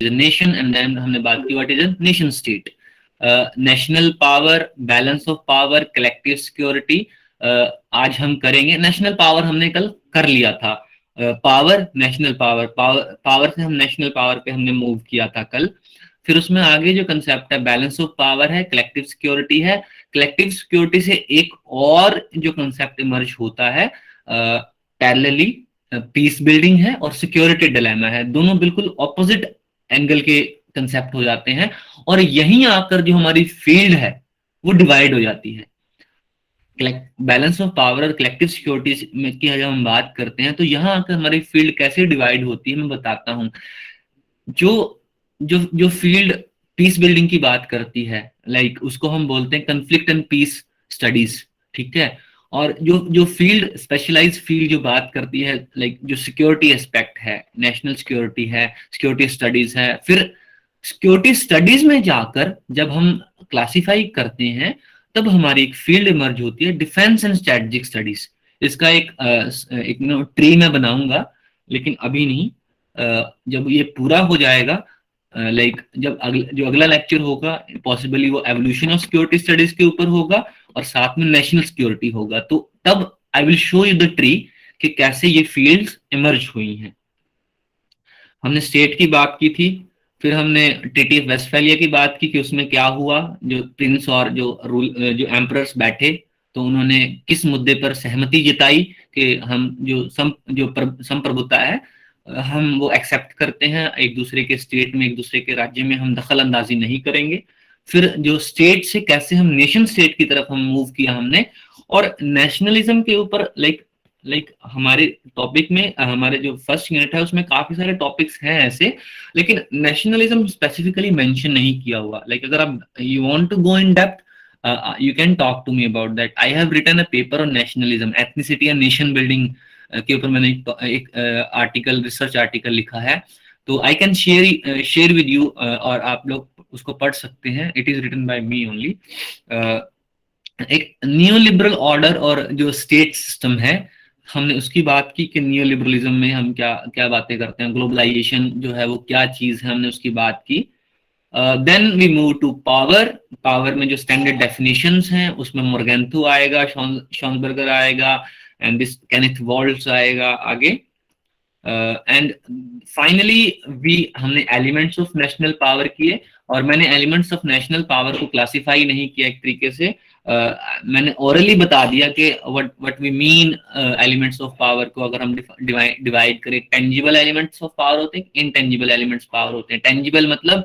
Nation, and then हमने बात की what is a nation state. National power, balance of power, collective security आज हम करेंगे। नेशनल पावर हमने कल कर लिया था। पावर, नेशनल पावर, पावर से हम नेशनल पावर पे हमने मूव किया था कल। फिर उसमें आगे जो कंसेप्ट है बैलेंस ऑफ पावर है, कलेक्टिव सिक्योरिटी है। कलेक्टिव सिक्योरिटी से एक और जो कंसेप्ट इमर्ज होता है पैरेलली, पीस बिल्डिंग है और सिक्योरिटी डिलेमा है। दोनों बिल्कुल ऑपोजिट एंगल के कंसेप्ट हो जाते हैं, और यहीं आकर जो हमारी फील्ड है वो डिवाइड हो जाती है। बैलेंस ऑफ पावर और कलेक्टिव सिक्योरिटी में की जब हम बात करते हैं तो यहाँ आकर हमारी फील्ड कैसे डिवाइड होती है मैं बताता हूँ। जो जो जो फील्ड पीस बिल्डिंग की बात करती है, उसको हम बोलते हैं कन्फ्लिक्ट एंड पीस स्टडीज, ठीक है। और जो जो फील्ड स्पेशलाइज फील्ड जो बात करती है, जो सिक्योरिटी एस्पेक्ट है, नेशनल सिक्योरिटी है, सिक्योरिटी स्टडीज है। फिर सिक्योरिटी स्टडीज में जाकर जब हम क्लासिफाई करते हैं तब हमारी एक फील्ड इमर्ज होती है डिफेंस एंड स्ट्रेटेजिक स्टडीज। इसका एक ट्री मैं बनाऊंगा, लेकिन अभी नहीं। जब ये पूरा हो जाएगा, जब जो अगला लेक्चर होगा पॉसिबली वो एवोल्यूशन ऑफ सिक्योरिटी स्टडीज के ऊपर होगा और साथ में नेशनल सिक्योरिटी होगा, तो तब I will show you the tree कि कैसे ये फील्ड्स इमर्ज हुई हैं। हमने स्टेट की बात की थी, फिर हमने ट्रीटी ऑफ वेस्टफैलिया की बात की कि उसमें क्या हुआ, जो प्रिंस और जो एम्परर्स बैठे तो उन्होंने किस मुद्दे पर सहमति जताई कि हम संप्रभुता है हम वो एक्सेप्ट करते हैं, एक दूसरे के स्टेट में, एक दूसरे के राज्य में हम दखल अंदाजी नहीं करेंगे। फिर जो स्टेट से कैसे हम नेशन स्टेट की तरफ हम मूव किया हमने, और नेशनलिज्म के ऊपर हमारे टॉपिक में हमारे जो फर्स्ट यूनिट है उसमें काफी सारे टॉपिक्स हैं ऐसे, लेकिन नेशनलिज्म स्पेसिफिकली मेंशन नहीं किया हुआ। अगर आप you want to go in depth, you can talk to me about that. I have written a paper on nationalism, ethnicity and nation building के ऊपर मैंने एक आर्टिकल, रिसर्च आर्टिकल लिखा है, तो I can share with you, और आप लोग उसको पढ़ सकते हैं। It is written by me only. एक न्यू लिबरल ऑर्डर और जो स्टेट सिस्टम है हमने उसकी बात की कि न्यू लिबरलिज्म में हम क्या क्या बातें करते हैं, ग्लोबलाइजेशन जो है वो क्या चीज है, हमने उसकी बात की। Then we move to power. Power में जो स्टैंडर्ड डेफिनेशंस हैं उसमें मोर्गेंथु आएगा, शॉन्सबर्गर आएगा, एंड दिस केनेथ वॉल्ट्स आएगा आगे। एंड फाइनली हमने एलिमेंट्स ऑफ नेशनल पावर किए, और मैंने एलिमेंट्स ऑफ नेशनल पावर को क्लासिफाई नहीं किया एक तरीके से, मैंने ओरली बता दिया कि what we mean elements of power को अगर हम डिवाइड करें। टेंजिबल एलिमेंट्स ऑफ पावर होते हैं, इनटेंजिबल एलिमेंट्स पावर होते हैं। टेंजिबल मतलब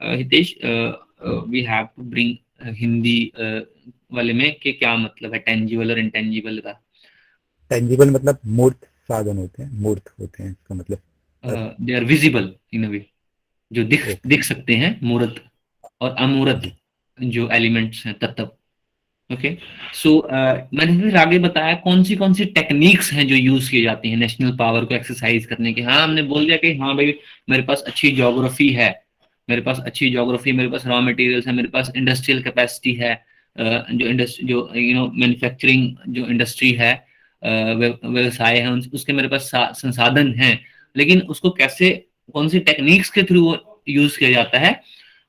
Hitesh, we have to bring Hindi वाले में कि क्या मतलब है टेंजिबल और इनटेंजिबल का। टेंजिबल मतलब मूर्त साधन होते हैं, मूर्त होते हैं, इसका मतलब they are visible in a वे, जो दिख सकते हैं, मूर्त और अमूर्त जो एलिमेंट्स हैं, तत्व। ओके, सो मैंने फिर आगे बताया कौन सी टेक्निक्स हैं जो यूज की जाती हैं नेशनल पावर को एक्सरसाइज करने के। हाँ, हमने बोल दिया कि हाँ भाई मेरे पास अच्छी ज्योग्राफी है, मेरे पास अच्छी ज्योग्राफी, मेरे पास रॉ मटेरियल्स है, मेरे पास इंडस्ट्रियल कैपेसिटी है, जो मैन्युफैक्चरिंग जो इंडस्ट्री है, व्यवसाय है, उसके मेरे पास संसाधन हैं। लेकिन उसको कैसे, कौन सी टेक्निक्स के थ्रू यूज किया जाता है,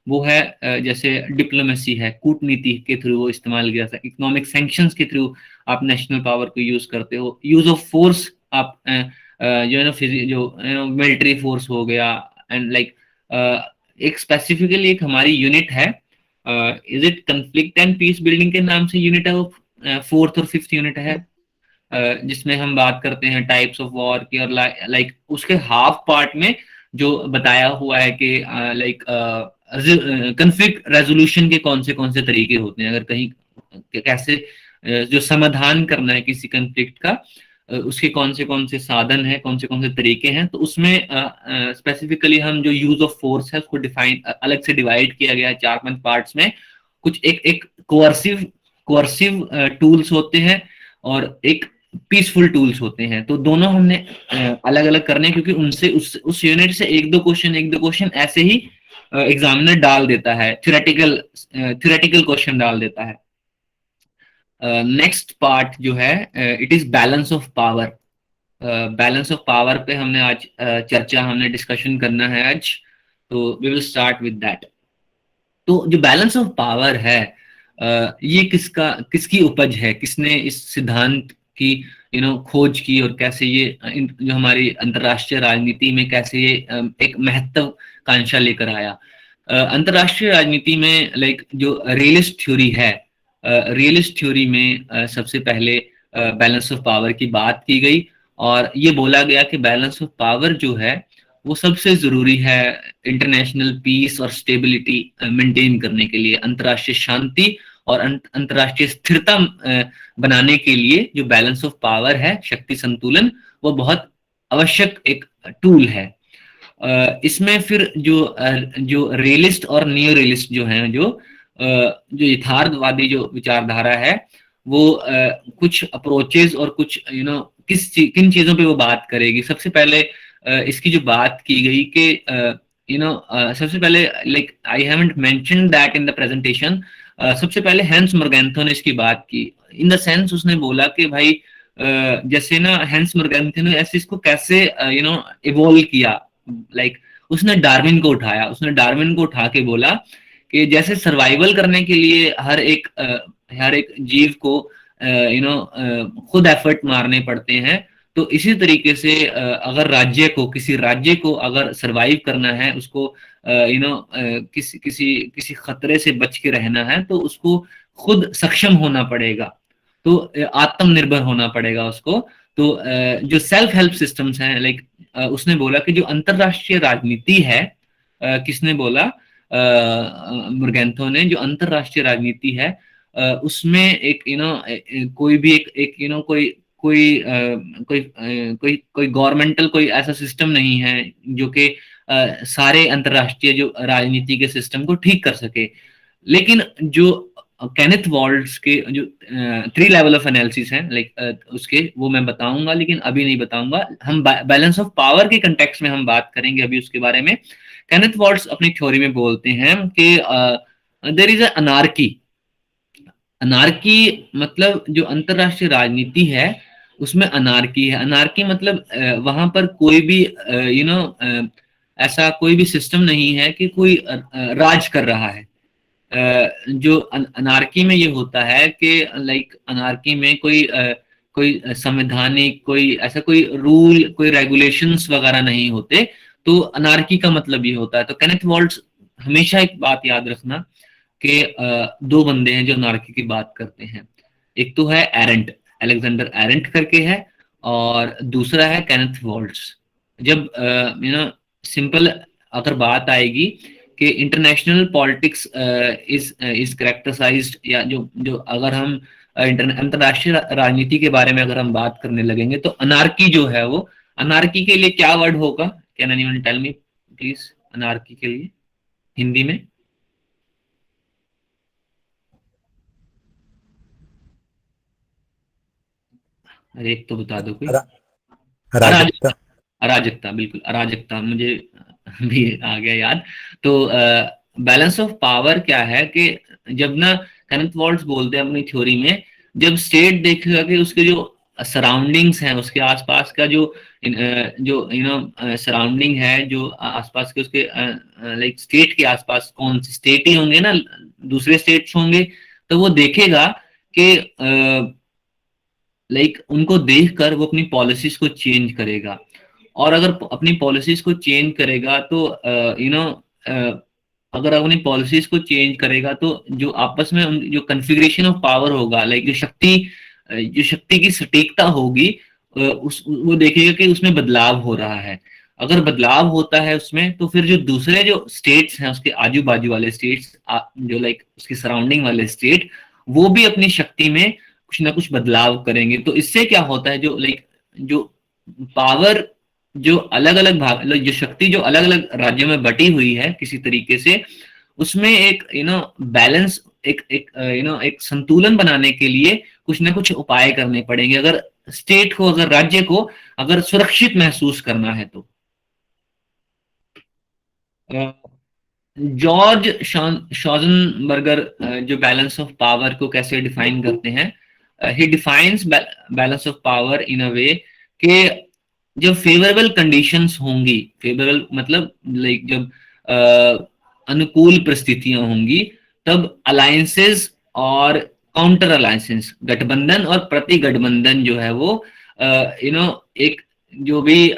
वो है जैसे डिप्लोमेसी है, कूटनीति के थ्रू वो इस्तेमाल किया जाता है। इकोनॉमिक सैंक्शंस के थ्रू आप नेशनल पावर को यूज करते हो। यूज ऑफ फोर्स, आप जो है ना जो मिलिट्री फोर्स हो गया, एंड एक स्पेसिफिकली एक हमारी यूनिट है, is it conflict and peace building के नाम से यूनिट है, वो फोर्थ और फिफ्थ यूनिट है, जिसमें हम बात करते हैं टाइप्स ऑफ वॉर की, और उसके हाफ पार्ट में जो बताया हुआ है कि कंफ्लिक्ट रेजोल्यूशन के कौन से तरीके होते हैं, अगर कहीं कैसे जो समाधान करना है किसी कंफ्लिक्ट का, उसके कौन से साधन है, कौन से तरीके हैं। तो उसमें स्पेसिफिकली हम जो यूज ऑफ फोर्स है उसको डिफाइन अलग से डिवाइड किया गया है 4-5 पार्ट्स में। कुछ एक कोअर्सिव टूल्स होते हैं और एक पीसफुल टूल्स होते हैं। तो दोनों हमने अलग अलग करने, क्योंकि उनसे उस यूनिट से एक दो क्वेश्चन ऐसे ही एग्जामिनर डाल देता है, थ्योरेटिकल क्वेश्चन डाल देता है। नेक्स्ट पार्ट जो है it is balance of power. Balance of power पे हमने आज चर्चा, हमने डिस्कशन करना है आज। तो we will start with that. तो जो बैलेंस ऑफ पावर है ये किसकी उपज है, किसने इस सिद्धांत की खोज की, और कैसे ये जो हमारी अंतर्राष्ट्रीय राजनीति में कैसे ये एक महत्वाकांक्षा लेकर आया। अंतर्राष्ट्रीय राजनीति में लाइक जो रियलिस्ट थ्योरी है, रियलिस्ट थ्योरी में सबसे पहले बैलेंस ऑफ पावर की बात की गई, और ये बोला गया कि बैलेंस ऑफ पावर जो है वो सबसे जरूरी है इंटरनेशनल पीस और स्टेबिलिटी मेंटेन करने के लिए, अंतर्राष्ट्रीय शांति और अंतर्राष्ट्रीय स्थिरता बनाने के लिए जो बैलेंस ऑफ पावर है, शक्ति संतुलन, वो बहुत आवश्यक एक टूल है। इसमें फिर जो रियलिस्ट और नियो रियलिस्ट जो हैं, जो यथार्थवादी जो विचारधारा है, वो कुछ अप्रोचेस और कुछ किन चीजों पे वो बात करेगी। सबसे पहले इसकी जो बात की गई कि सबसे पहले like I haven't mentioned that in the presentation, सबसे पहले हैंस मोर्गेंथो ने इसकी बात की। इन द सेंस उसने बोला कि भाई जैसे ना हैंस मोर्गेंथो ने ऐसे इसको कैसे इवॉल्व किया, लाइक उसने डार्विन को उठाया, उसने डार्विन को उठा के बोला कि जैसे सर्वाइवल करने के लिए हर एक जीव को खुद एफर्ट मारने पड़ते हैं, तो इसी तरीके से अगर किसी राज्य को अगर सरवाइव करना है, उसको किसी खतरे से बच के रहना है, तो उसको खुद सक्षम होना पड़ेगा, तो आत्मनिर्भर होना पड़ेगा उसको। तो जो सेल्फ हेल्प सिस्टम्स हैं, लाइक उसने बोला कि जो अंतरराष्ट्रीय राजनीति है, किसने बोला, मुर्गेंथो ने, जो अंतरराष्ट्रीय राजनीति है उसमें एक कोई भी एक कोई गवर्नमेंटल कोई ऐसा सिस्टम नहीं है जो कि सारे अंतरराष्ट्रीय जो राजनीति के सिस्टम को ठीक कर सके। लेकिन जो केनेथ वॉल्ट्स के जो 3 लेवल ऑफ एनालिसिस हैं, लाइक उसके वो मैं बताऊंगा, लेकिन अभी नहीं बताऊंगा। हम बैलेंस ऑफ पावर के कंटेक्स्ट में हम बात करेंगे अभी उसके बारे में। केनेथ वॉल्ट्स अपनी थ्योरी में बोलते हैं कि देयर इज अनार्की। अनार्की मतलब जो अंतरराष्ट्रीय राजनीति है उसमें अनार्की है। अनार्की मतलब वहां पर कोई भी ऐसा कोई भी सिस्टम नहीं है कि कोई राज कर रहा है। जो अनार्की में ये होता है कि लाइक अनार्की में कोई संवैधानिक कोई ऐसा कोई रूल, कोई रेगुलेशंस वगैरह नहीं होते। तो अनार्की का मतलब ये होता है। तो केनेथ वॉल्ट्स हमेशा एक बात याद रखना कि 2 बंदे हैं जो अनार्की की बात करते हैं। एक तो है एरेंट, अलेक्जेंडर एरेंट करके है, और दूसरा है केनेथ वॉल्ट्स। जब सिंपल अगर बात आएगी कि इंटरनेशनल पॉलिटिक्स इज कैरेक्टराइज्ड, या जो अगर हम अंतरराष्ट्रीय राजनीति के बारे में अगर हम बात करने लगेंगे, तो अनार्की जो है वो, अनार्की के लिए क्या वर्ड होगा? Can anyone tell me please, anarchy के लिए हिंदी में? अरे एक तो बता दो कोई। अराजकता। अराजकता, बिल्कुल अराजकता, मुझे भी आ गया याद। तो बैलेंस ऑफ पावर क्या है कि जब ना केनेथ वॉल्ट्स बोलते हैं अपनी थ्योरी में, जब स्टेट देखेगा कि उसके जो सराउंडिंग्स हैं, उसके आसपास का जो सराउंडिंग है, जो आसपास के उसके लाइक स्टेट के आसपास कौन से स्टेट ही होंगे ना, दूसरे स्टेट्स होंगे, तो वो देखेगा कि लाइक उनको देखकर वो अपनी पॉलिसीज को चेंज करेगा। और अगर अपनी पॉलिसीज को चेंज करेगा तो अगर अपनी पॉलिसीज को चेंज करेगा तो जो आपस में जो कन्फिग्रेशन ऑफ पावर होगा, लाइक जो शक्ति की सटीकता होगी, वो देखेगा कि उसमें बदलाव हो रहा है। अगर बदलाव होता है उसमें, तो फिर जो दूसरे जो स्टेट्स हैं, उसके आजू बाजू वाले स्टेट्स, जो लाइक उसकी सराउंडिंग वाले स्टेट, वो भी अपनी शक्ति में कुछ ना कुछ बदलाव करेंगे। तो इससे क्या होता है, जो लाइक जो पावर जो अलग अलग भाग, जो शक्ति जो अलग अलग राज्यों में बटी हुई है किसी तरीके से, उसमें एक बैलेंस, एक संतुलन बनाने के लिए कुछ ना कुछ उपाय करने पड़ेंगे, अगर स्टेट को, अगर राज्य को अगर सुरक्षित महसूस करना है तो। जॉर्ज शॉजनबर्गर जो बैलेंस ऑफ पावर को कैसे डिफाइन करते हैं, he defines balance of power in a way कि जब फेवरेबल कंडीशंस होंगी, फेवरेबल मतलब लाइक जब अनुकूल परिस्थितियां होंगी, तब अलायंसेस और काउंटर अलायंसेस, गठबंधन और प्रति गठबंधन जो है वो एक जो भी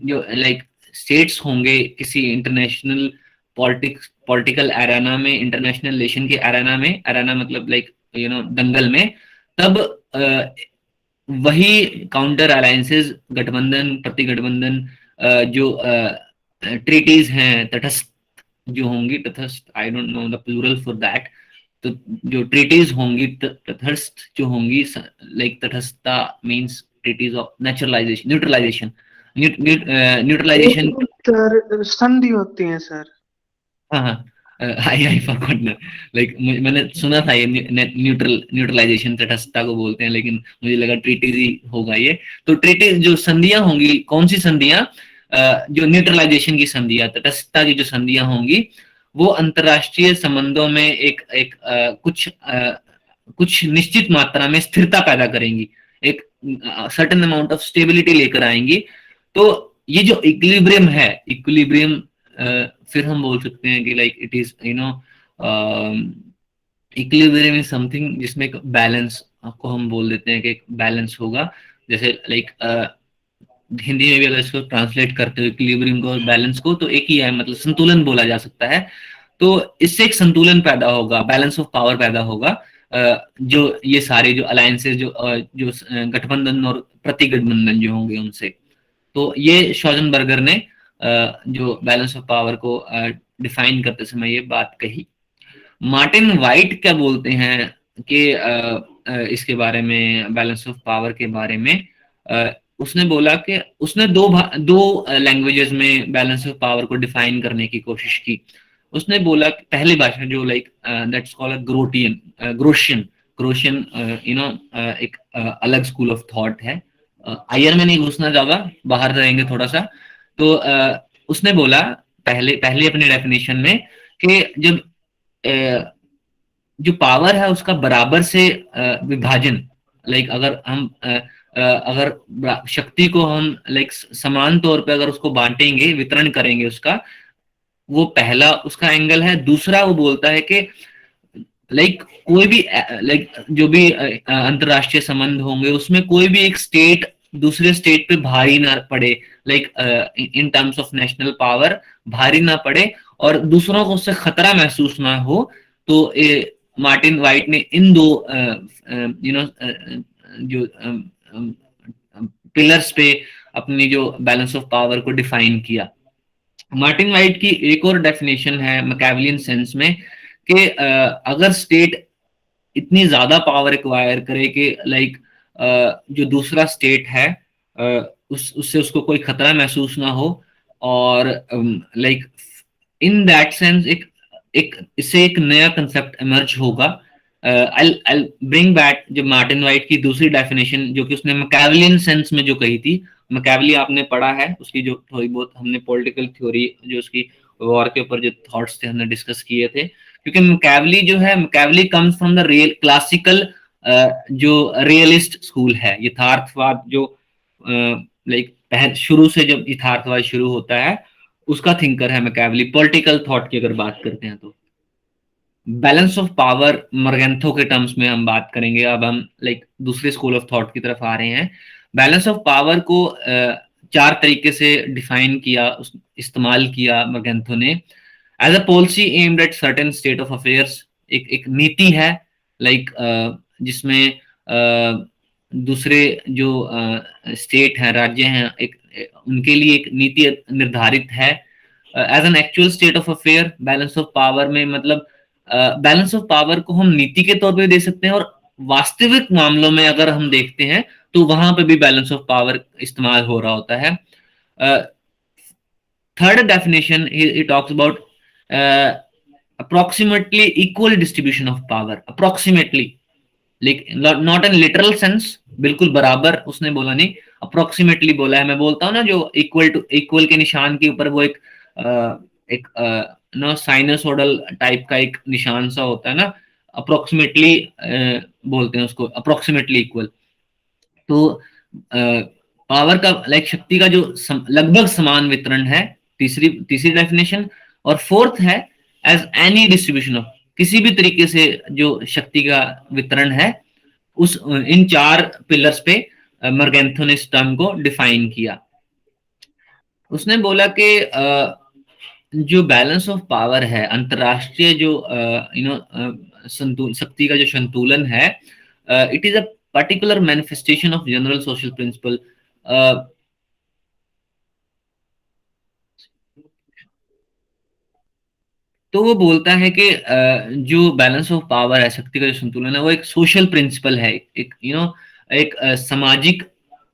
जो लाइक स्टेट्स होंगे किसी इंटरनेशनल पॉलिटिकल एरेना में, इंटरनेशनल रिलेशन के एरेना मतलब लाइक दंगल में, तब वही काउंटर अलायंसेस, गठबंधन, प्रति गठबंधन, जो ट्रीटीज हैं, तटस्थ जो होंगी, तटस्थ, I don't know the plural for that, तो जो ट्रीटीज होंगी तटस्थ जो होंगी, लाइक तटस्थता means treaties of naturalisation, neutralisation, neutralisation. Sir संधि होती है सर। हाँ हाँ, आई फॉरगॉट, लाइक मैंने सुना था ये न्यूट्रलाइजेशन तटस्थता को बोलते हैं, लेकिन मुझे लगा ट्रीटीज ही होगा ये। तो ट्रीटीज जो संधियां होंगी, कौन सी संधियां? जो न्यूट्रलाइजेशन की संधियां, तटस्थता की जो संधियां होंगी, वो अंतरराष्ट्रीय संबंधों में एक कुछ निश्चित मात्रा में स्थिरता पैदा करेंगी, एक सर्टेन अमाउंट ऑफ स्टेबिलिटी लेकर आएंगी। तो ये जो इक्विलिब्रियम है, इक्विलिब्रियम फिर हम बोल सकते हैं कि like it is equilibrium is something जिसमें एक बैलेंस को हम बोल देते हैं कि एक बैलेंस होगा। जैसे लाइक हिंदी में भी अगर इसको ट्रांसलेट करते हो इक्विलिब्रियम को और बैलेंस को, तो एक ही है, मतलब संतुलन बोला जा सकता है। तो इससे एक संतुलन पैदा होगा, बैलेंस ऑफ पावर पैदा होगा, जो ये सारे जो अलायंसेस, जो गठबंधन और प्रति गठबंधन जो होंगे उनसे। तो ये शॉजनबर्गर ने जो बैलेंस ऑफ पावर को डिफाइन करते समय ये बात कही। मार्टिन वाइट क्या बोलते हैं कि इसके बारे में, बैलेंस ऑफ पावर के बारे में, उसने बोला कि उसने दो लैंग्वेजेस में बैलेंस ऑफ पावर को डिफाइन करने की कोशिश की। उसने बोला कि पहली भाषा जो लाइक दैट्स कॉल्ड ग्रोशियन, एक अलग स्कूल ऑफ थॉट है। आयर में नहीं घुसना ज्यादा, बाहर रहेंगे थोड़ा सा। तो उसने बोला पहले अपने डेफिनेशन में कि जब जो पावर है उसका बराबर से विभाजन, लाइक अगर हम अगर शक्ति को हम लाइक समान तौर पे अगर उसको बांटेंगे, वितरण करेंगे उसका, वो पहला उसका एंगल है। दूसरा वो बोलता है कि लाइक कोई भी लाइक जो भी अंतरराष्ट्रीय संबंध होंगे उसमें कोई भी एक स्टेट दूसरे स्टेट पे भारी ना पड़े, like in terms of national power भारी ना पड़े और दूसरों को उससे खतरा महसूस ना हो। तो मार्टिन वाइट ने इन दो जो पिलर्स पे अपनी जो बैलेंस ऑफ पावर को डिफाइन किया। मार्टिन वाइट की एक और डेफिनेशन है मैकियावेलियन सेंस में कि अगर स्टेट इतनी ज्यादा पावर एक्वायर करे कि लाइक जो दूसरा स्टेट है उससे उसको कोई खतरा महसूस ना हो, और लाइक इन दैट सेंस एक इससे एक नया कंसेप्ट इमर्ज होगा। I'll bring back जो मार्टिन वाइट की दूसरी डेफिनेशन जो कि उसने मैकियावेलियन सेंस में जो कही थी। मैकियावेली आपने पढ़ा है, उसकी जो थोड़ी बहुत हमने पॉलिटिकल थ्योरी जो उसकी वॉर के ऊपर जो थॉट्स थे हमने डिस्कस किए थे। क्योंकि मैकियावेली जो है, Machiavelli comes from the real classical जो रियलिस्ट स्कूल है, यथार्थवाद जो लाइक शुरू से जब यथार्थवाद शुरू होता है उसका थिंकर है मैकियावेली। पॉलिटिकल थॉट की अगर बात करते हैं तो बैलेंस ऑफ पावर मर्गेंथो के टर्म्स में हम बात करेंगे। अब हम लाइक दूसरे स्कूल ऑफ थॉट की तरफ आ रहे हैं। बैलेंस ऑफ पावर को चार तरीके से डिफाइन किया, इस्तेमाल किया मर्गेंथो ने। As a policy aimed at certain state of affairs, एक नीति है लाइक जिसमें दूसरे जो स्टेट हैं, राज्य हैं, एक उनके लिए एक नीति निर्धारित है। As an actual state of affair, balance of power में मतलब बैलेंस ऑफ पावर को हम नीति के तौर पे दे सकते हैं, और वास्तविक मामलों में अगर हम देखते हैं तो वहां पे भी बैलेंस ऑफ पावर इस्तेमाल हो रहा होता है। Third definition he talks about approximately equal distribution of power. Approximately, not in literal sense, बिल्कुल बराबर उसने बोला नहीं, अप्रोक्सीमेटली बोला है। मैं बोलता हूँ ना जो इक्वल टू इक्वल के निशान के ऊपर वो एक नो साइनसोडल टाइप का एक निशान सा होता है ना, अप्रोक्सीमेटली बोलते हैं उसको, अप्रोक्सीमेटली इक्वल। तो पावर का लाइक शक्ति का जो लगभग समान वितरण है, तीसरी डेफिनेशन। और फोर्थ है एज एनी डिस्ट्रीब्यूशन ऑफ, किसी भी तरीके से जो शक्ति का वितरण है, उस इन 4 पिलर्स पे मर्गेंथो ने इस टर्म को डिफाइन किया। उसने बोला कि जो बैलेंस ऑफ पावर है, अंतरराष्ट्रीय जो शक्ति का जो संतुलन है, it is a particular manifestation of general social principle. तो वो बोलता है कि जो बैलेंस ऑफ पावर है, शक्ति का जो संतुलन है, वो एक सोशल प्रिंसिपल है, एक एक सामाजिक,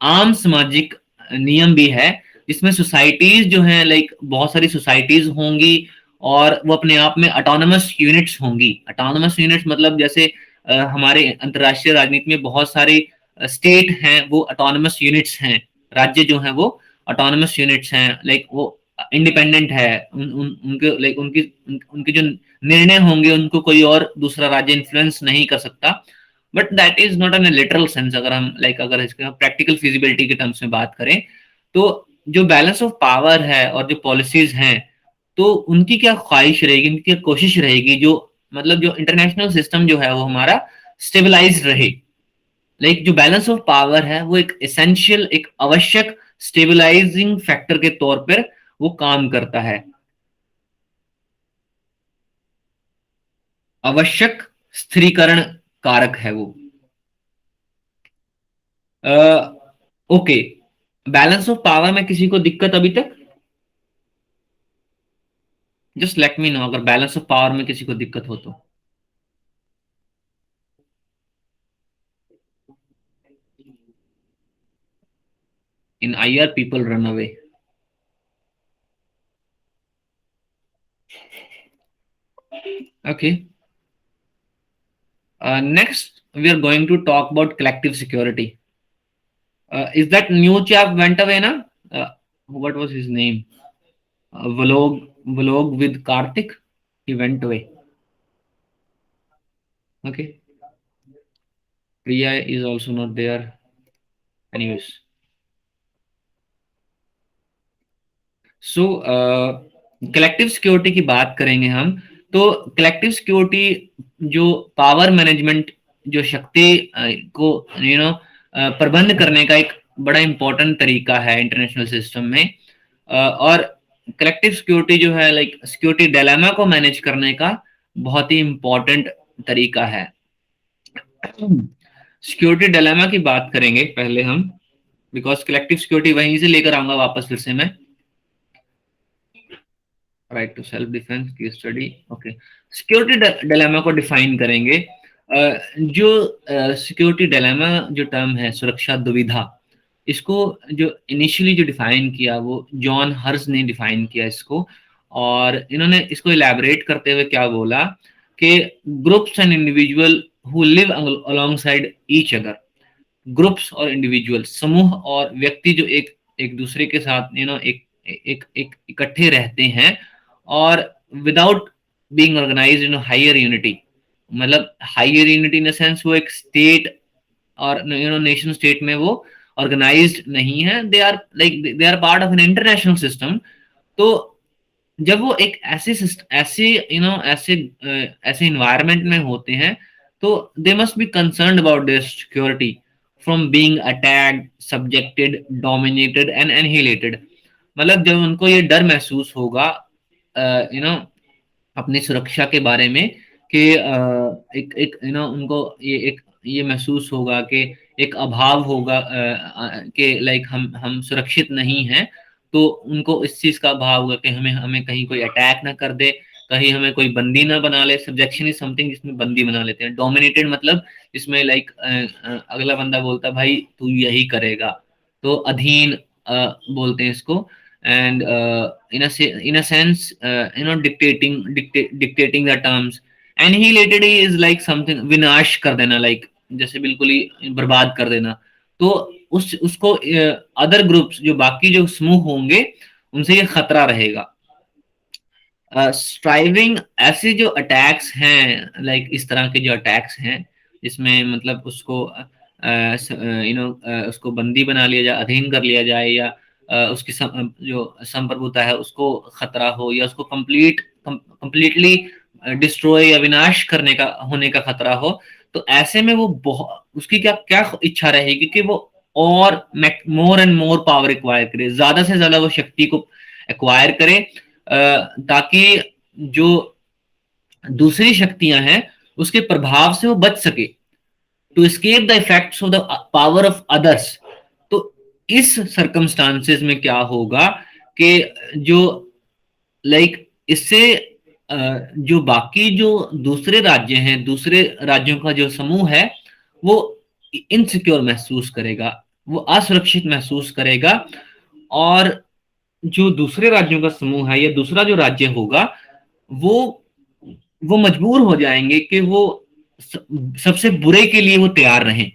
आम सामाजिक नियम भी है, जिसमें सोसाइटीज जो हैं, लाइक बहुत सारी सोसाइटीज होंगी और वो अपने आप में ऑटोनमस यूनिट्स होंगी। ऑटोनमस यूनिट्स मतलब जैसे हमारे अंतरराष्ट्रीय राजनीति में बहुत सारे स्टेट हैं, वो ऑटोनमस यूनिट्स हैं, राज्य जो हैं वो ऑटोनमस यूनिट्स हैं, लाइक वो इंडिपेंडेंट है, उनके लाइक उनके जो निर्णय होंगे उनको कोई और दूसरा राज्य इन्फ्लुएंस नहीं कर सकता। But that is not in literal sense. अगर हम अगर इसके प्रैक्टिकल फिजिबिलिटी के टर्म्स में बात करें, तो जो बैलेंस ऑफ पावर है और जो पॉलिसीज हैं, तो उनकी क्या ख्वाहिश रहेगी, उनकी क्या कोशिश रहेगी, जो मतलब जो इंटरनेशनल सिस्टम जो है वो हमारा स्टेबलाइज रहे। लाइक जो बैलेंस ऑफ पावर है वो एक एसेंशियल, एक आवश्यक स्टेबलाइजिंग फैक्टर के तौर पर वो काम करता है, आवश्यक स्थिरीकरण कारक है वो। ओके, बैलेंस ऑफ पावर में किसी को दिक्कत अभी तक? जस्ट लेट मी नो अगर बैलेंस ऑफ पावर में किसी को दिक्कत हो तो। इन IR people run away. Okay. Next, we are going to talk about collective security. Is that new chap went away, na? What was his name? Vlog with Karthik. He went away. Okay. Priya is also not there. Anyways. So collective security की बात करेंगे हम। तो collective security जो power management, जो शक्ति को प्रबंध करने का एक बड़ा इंपॉर्टेंट तरीका है इंटरनेशनल सिस्टम में। और कलेक्टिव सिक्योरिटी जो है, लाइक सिक्योरिटी डायलेमा को मैनेज करने का बहुत ही इंपॉर्टेंट तरीका है। सिक्योरिटी डायलेमा की बात करेंगे पहले हम, बिकॉज कलेक्टिव सिक्योरिटी वहीं से लेकर आऊंगा वापस फिर से मैं। राइट टू सेल्फ डिफेंस की स्टडी। ओके, सिक्योरिटी डिलेमा को डिफाइन करेंगे। जो सिक्योरिटी डिलेमा जो टर्म है, सुरक्षा दुविधा, इसको जो इनिशियली जो डिफाइन किया वो जॉन हर्स ने डिफाइन किया इसको। और इन्होंने इसको इलैबोरेट करते हुए क्या बोला कि groups and individual who live alongside each other. Groups और इंडिविजुअल, समूह और व्यक्ति जो एक दूसरे के साथ एक इकट्ठे रहते हैं, और without being organised in higher unity. मतलब higher unity in the sense वो एक स्टेट और नेशन स्टेट में वो ऑर्गेनाइज्ड नहीं है, they are part of an international system. तो जब वो एक ऐसे ऐसे इन्वायरमेंट में होते हैं, तो they must be concerned about their security from being attacked, subjected, dominated and annihilated. मतलब जब उनको ये डर महसूस होगा अपनी सुरक्षा के बारे में, कि एक एक उनको ये महसूस होगा कि एक अभाव होगा, कि लाइक हम सुरक्षित नहीं हैं, तो उनको इस चीज का अभाव होगा कि हमें कहीं कोई अटैक ना कर दे, कहीं हमें कोई बंदी ना बना ले। सब्जेक्शन इज समथिंग जिसमें बंदी बना लेते हैं। डोमिनेटेड मतलब जिसमें लाइक अगला बंदा बोलता भाई तू यही करेगा, तो अधीन बोलते हैं इसको। and in a sense dictating the terms। annihilated is like something, विनाश कर देना, like जैसे बिल्कुल ही बर्बाद कर देना। तो उसको अदर ग्रुप्स, जो बाकी जो समूह होंगे, उनसे ये खतरा रहेगा। स्ट्राइविंग, ऐसे जो अटैक्स हैं, लाइक इस तरह के जो अटैक्स हैं जिसमें मतलब उसको उसको बंदी बना लिया जाए, अधीन कर लिया जाए, या उसकी जो संप्रभुता है उसको खतरा हो, या उसको कंप्लीटली डिस्ट्रॉय या विनाश करने का होने का खतरा हो, तो ऐसे में वो उसकी क्या क्या इच्छा रहेगी कि वो और more and more power acquire करे, ज्यादा से ज्यादा वो शक्ति को एक्वायर करे, ताकि जो दूसरी शक्तियां हैं उसके प्रभाव से वो बच सके, to escape the effects of the power of others. तो इस सर्कमस्टांसेस में क्या होगा कि जो इससे जो बाकी जो दूसरे राज्य हैं, दूसरे राज्यों का जो समूह है, वो इनसिक्योर महसूस करेगा, वो असुरक्षित महसूस करेगा, और जो दूसरे राज्यों का समूह है या दूसरा जो राज्य होगा वो मजबूर हो जाएंगे कि वो सबसे बुरे के लिए वो तैयार रहें।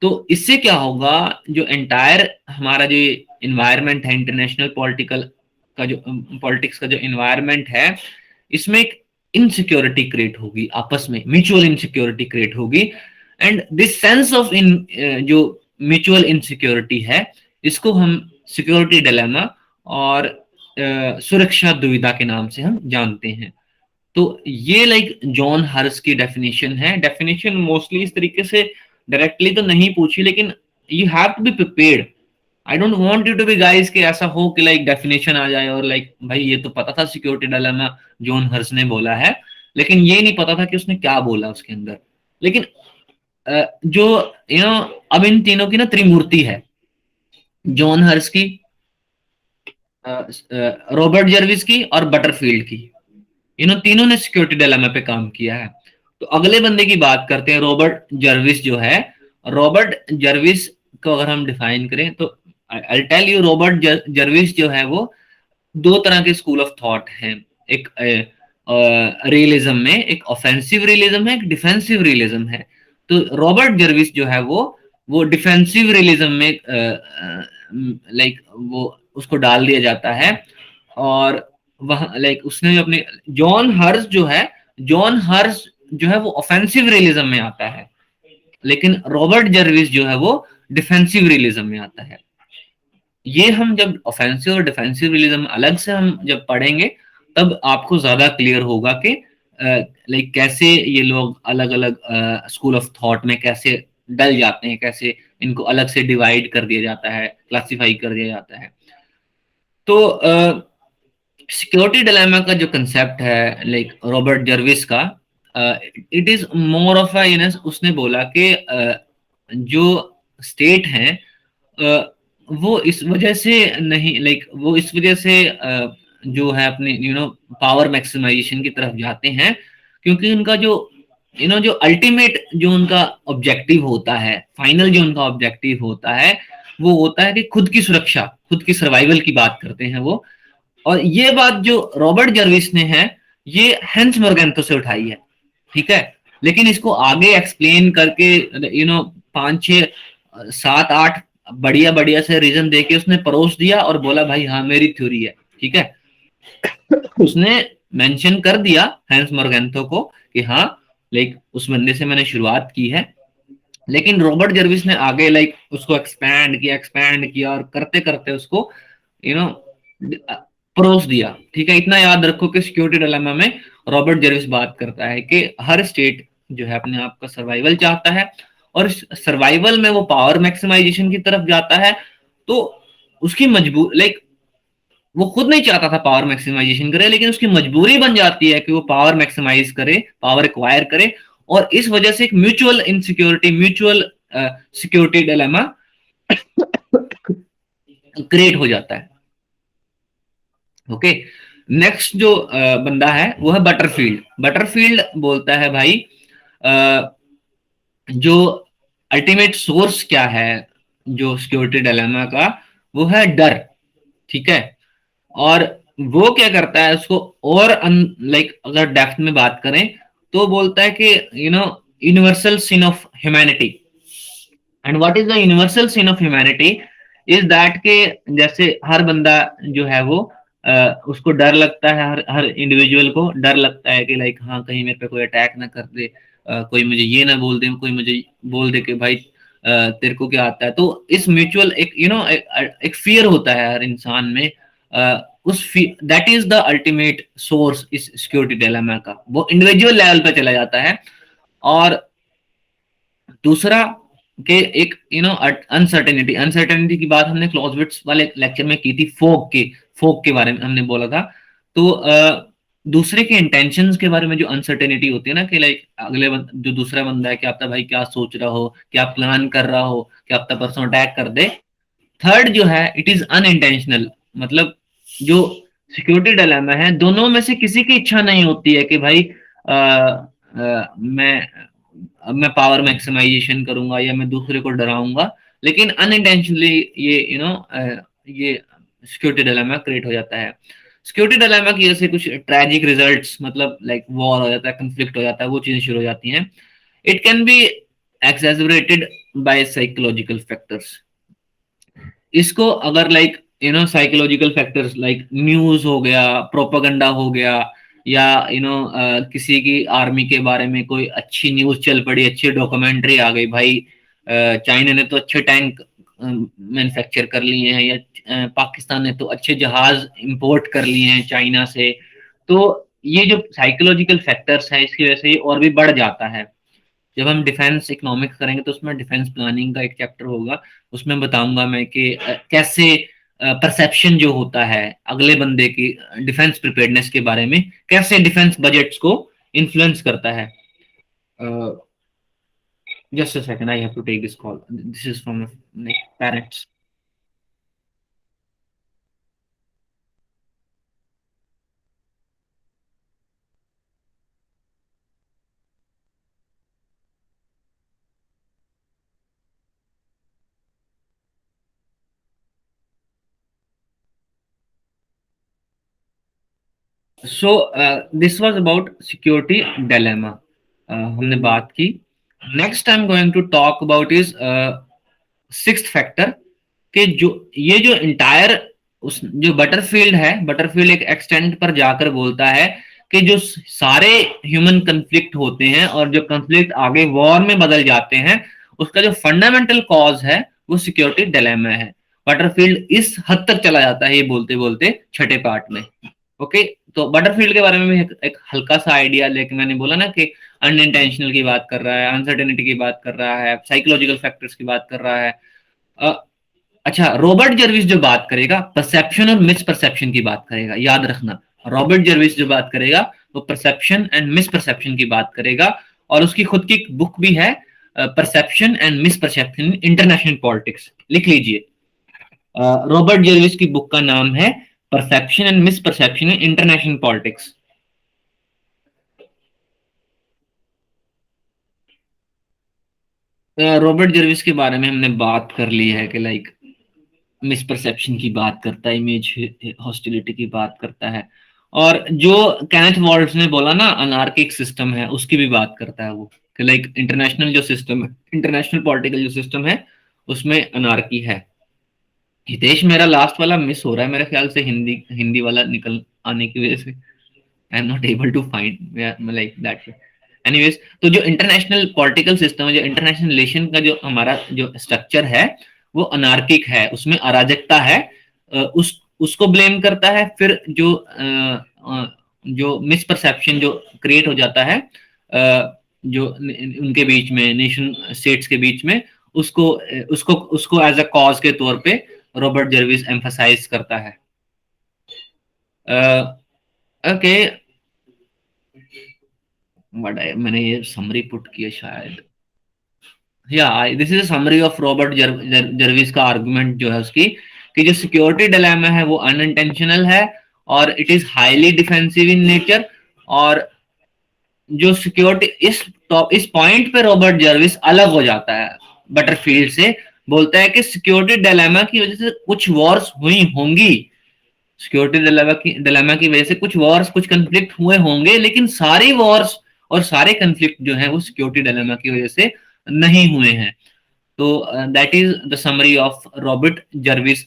तो इससे क्या होगा, जो एंटायर हमारा जो इन्वायरमेंट है, इंटरनेशनल पॉलिटिक्स का जो इन्वायरमेंट है, इसमें एक इनसिक्योरिटी क्रिएट होगी, आपस में म्यूचुअल इनसिक्योरिटी क्रिएट होगी। एंड दिस सेंस ऑफ जो म्यूचुअल इनसिक्योरिटी है, इसको हम सिक्योरिटी डिलेमा और सुरक्षा दुविधा के नाम से हम जानते हैं। तो ये जॉन हर्स की डेफिनेशन है। डेफिनेशन मोस्टली इस तरीके से डायरेक्टली तो नहीं पूछी, लेकिन you have to be prepared. I don't want you to be guys कि ऐसा हो कि डेफिनेशन आ जाए और भाई ये तो पता था सिक्योरिटी डिलेमा जॉन हर्स ने बोला है, लेकिन ये नहीं पता था कि उसने क्या बोला उसके अंदर। लेकिन जो अब इन तीनों की ना त्रिमूर्ति है, जॉन हर्स की, रॉबर्ट जर्विस की और बटरफील्ड की। इन तीनों ने सिक्योरिटी डिलेमा पे काम किया है। तो अगले बंदे की बात करते हैं, रॉबर्ट जर्विस जो है। रॉबर्ट जर्विस को अगर हम डिफाइन करें तो I tell you, Robert Jervis जो है वो दो तरह के स्कूल ऑफ थॉट हैं। एक रियलिज्म में एक ऑफेंसिव रियलिज्म है, एक डिफेंसिव रियलिज्म है। तो रॉबर्ट जर्विस जो है वो डिफेंसिव रियलिज्म में वो उसको डाल दिया जाता है, और वहां उसने अपने जॉन हर्स जो है वो ऑफेंसिव रियलिज्म में आता है, लेकिन रॉबर्ट जर्विस जो है वो डिफेंसिव रियलिज्म में आता है। ये हम जब ऑफेंसिव और डिफेंसिव रियलिज्म अलग से हम जब पढ़ेंगे तब आपको ज्यादा क्लियर होगा कि कैसे ये लोग अलग अलग स्कूल ऑफ थॉट में कैसे डल जाते हैं, कैसे इनको अलग से डिवाइड कर दिया जाता है, क्लासिफाई कर दिया जाता है। तो सिक्योरिटी डिलेमा का जो कंसेप्ट है रॉबर्ट जर्विस का, इट इज मोर ऑफ उसने बोला कि जो स्टेट है वो इस वजह से नहीं वो इस वजह से जो है अपने पावर मैक्सिमाइजेशन की तरफ जाते हैं, क्योंकि उनका जो जो अल्टीमेट जो उनका ऑब्जेक्टिव होता है, फाइनल जो उनका ऑब्जेक्टिव होता है, वो होता है कि खुद की सुरक्षा, खुद की सर्वाइवल की बात करते हैं वो। और ये बात जो रॉबर्ट जर्विस ने है, ये हेंस मोर्गेंतो से उठाई है, ठीक है। लेकिन इसको आगे एक्सप्लेन करके 5-6-7-8 बढ़िया बढ़िया से रीजन देके उसने परोस दिया और बोला भाई हाँ मेरी थ्योरी है, ठीक है। उसने मेंशन कर दिया हेंस मोर्गेंतो को कि हाँ उस बंदे से मैंने शुरुआत की है, लेकिन रॉबर्ट जर्विस ने आगे उसको एक्सपैंड किया और करते करते उसको परोस दिया, ठीक है। इतना याद रखो कि सिक्योरिटी डिलेमा में रॉबर्ट जर्विस बात करता है कि हर स्टेट जो है अपने आप का सर्वाइवल चाहता है, और सर्वाइवल में वो पावर मैक्सिमाइजेशन की तरफ जाता है। तो उसकी मजबूर वो खुद नहीं चाहता था पावर मैक्सिमाइजेशन करे, लेकिन उसकी मजबूरी बन जाती है कि वो पावर मैक्सिमाइज करे, पावर एक्वायर करे, और इस वजह से एक mutual insecurity, mutual security dilemma create हो जाता है। ओके, नेक्स्ट जो बंदा है वो है बटरफील्ड। बटरफील्ड बोलता है भाई जो अल्टीमेट सोर्स क्या है जो सिक्योरिटी डिलेमा का, वो है डर, ठीक है। और वो क्या करता है उसको और अगर डेप्थ में बात करें तो बोलता है कि universal sin of humanity. And what is the universal sin of humanity is that के जैसे हर बंदा जो है वो उसको डर लगता है, हर इंडिविजुअल को डर लगता है कि हाँ कहीं मेरे पे कोई अटैक ना कर दे, कोई मुझे ये ना बोल दे, कोई मुझे बोल दे कि भाई तेरे को क्या आता है। तो इस म्यूचुअल एक एक फियर होता है हर इंसान में, उस that is the ultimate source इस सिक्योरिटी डिलेमा का, वो इंडिविजुअल लेवल पे चला जाता है। और दूसरा के एक अनसर्टेनिटी, अनसर्टेनिटी की बात हमने क्लॉजविट्स वाले लेक्चर में की थी, फोक के बारे में हमने बोला था। तो दूसरे के इंटेंशंस के बारे में जो अनसर्टेनिटी होती है ना, कि लाइक जो दूसरा बंदा है, क्या पता भाई क्या सोच रहा हो, क्या प्लान कर रहा हो, क्या पता परसों अटैक कर दे। थर्ड जो है इट इज अनइंटेंशनल, मतलब जो सिक्योरिटी डिलेमा है, दोनों में से किसी की इच्छा नहीं होती है कि भाई मैं पावर मैक्सिमाइजेशन करूंगा या मैं दूसरे को डराऊंगा, लेकिन अनइंटेंशनली ये ये सिक्योरिटी डिलेमा क्रिएट हो जाता है। सिक्योरिटी डिलेमा की वजह से कुछ ट्रेजिक रिजल्ट्स, मतलब लाइक वॉर हो जाता है, कंफ्लिक्ट हो जाता है, वो चीजें शुरू हो जाती हैं। It can be exaggerated by psychological factors. इसको अगर like psychological factors like news हो गया, प्रोपागंडा हो गया, या किसी की आर्मी के बारे में कोई अच्छी न्यूज चल पड़ी, अच्छी डॉक्यूमेंट्री आ गई, भाई चाइना ने तो अच्छे टैंक मैन्युफैक्चर कर लिए हैं, या पाकिस्तान ने तो अच्छे जहाज इंपोर्ट कर लिए हैं चाइना से। तो ये जो साइकोलॉजिकल फैक्टर्स हैं, इसकी वजह से ये और भी बढ़ जाता है। जब हम डिफेंस इकोनॉमिक्स करेंगे तो उसमें डिफेंस प्लानिंग का एक चैप्टर होगा, उसमें बताऊंगा मैं कि कैसे परसेप्शन जो होता है अगले बंदे की डिफेंस प्रिपेयर्डनेस के बारे में, कैसे डिफेंस बजट्स को इन्फ्लुएंस करता है। Just a second, I have to take this call, this is from parents. So this was about security dilemma, हमने बात की। Next I am going to talk about is sixth factor, कि जो ये जो इंटायर उस जो बटरफील्ड है, बटरफील्ड एक एक्सटेंट पर जाकर बोलता है कि जो सारे ह्यूमन कंफ्लिक्ट होते हैं और जो कंफ्लिक्ट आगे वॉर में बदल जाते हैं, उसका जो फंडामेंटल कॉज है वो सिक्योरिटी डिलेमा है। बटरफील्ड इस हद तक चला जाता है ये बोलते बोलते छठे पार्ट में। ओके, तो बटरफील्ड के बारे में भी एक हल्का सा आइडिया लेके, मैंने बोला ना कि अनइंटेंशनल की बात कर रहा है, अनसर्टेनिटी की बात कर रहा है, साइकोलॉजिकल फैक्टर्स की बात कर रहा है। अच्छा, रॉबर्ट जर्विस जो बात करेगा परसेप्शन और मिस परसेप्शन की बात करेगा, याद रखना। रॉबर्ट जर्विस जो बात करेगा वो परसेप्शन एंड मिस परसेप्शन की बात करेगा, और उसकी खुद की बुक भी है, perception and miss perception international politics, लिख लीजिए। रॉबर्ट जर्विस की बुक का नाम है perception and miss perception in international politics. Robert Jarvis के बारे में हमने बात कर ली है कि लाइक मिसपरसेप्शन की बात करता है, इमेज हॉस्टिलिटी की बात करता है, और जो कैनेथ वॉल्ट्ज ने बोला ना अनार्किक सिस्टम है, उसकी भी बात करता है वो, कि लाइक इंटरनेशनल जो सिस्टम है, इंटरनेशनल पॉलिटिकल जो सिस्टम है, उसमें अनार्की है। हितेश, मेरा लास्ट वाला मिस हो रहा है मेरे ख्याल से, हिंदी हिंदी वाला निकल आने की वजह से I am not able to find like that. Anyways, तो जो इंटरनेशनल पॉलिटिकल सिस्टम है, जो इंटरनेशनल रिलेशन का जो हमारा जो स्ट्रक्चर है, वो अनार्किक है, उसमें अराजकता है। उसको ब्लेम करता है। फिर जो मिसपरसेप्शन जो क्रिएट हो जाता है जो उनके बीच में, नेशन स्टेट्स के बीच में, उसको उसको उसको एज अ कॉज के तौर पे रॉबर्ट जर्विस एम्फसाइज करता है। ओके, मैंने ये समरी पुट किया शायद, या this is a summary of Robert Jarvis का आर्गुमेंट जो है उसकी, कि जो सिक्योरिटी डिलेमा है वो अनइंटेंशनल है और it is highly defensive in nature. और जो सिक्योरिटी इस पॉइंट पे रॉबर्ट जर्विस अलग हो जाता है बटरफील्ड से, बोलता है कि सिक्योरिटी डिलेमा की वजह से कुछ वॉर्स हुई होंगी, सिक्योरिटी डिलेमा की वजह से कुछ वॉर्स, कुछ कंफ्लिक्ट हुए होंगे, लेकिन सारी वॉर्स और सारे कंफ्लिक्ट जो है वो सिक्योरिटी डिलेमा की वजह से नहीं हुए हैं। तो that is the summary of Robert Jervis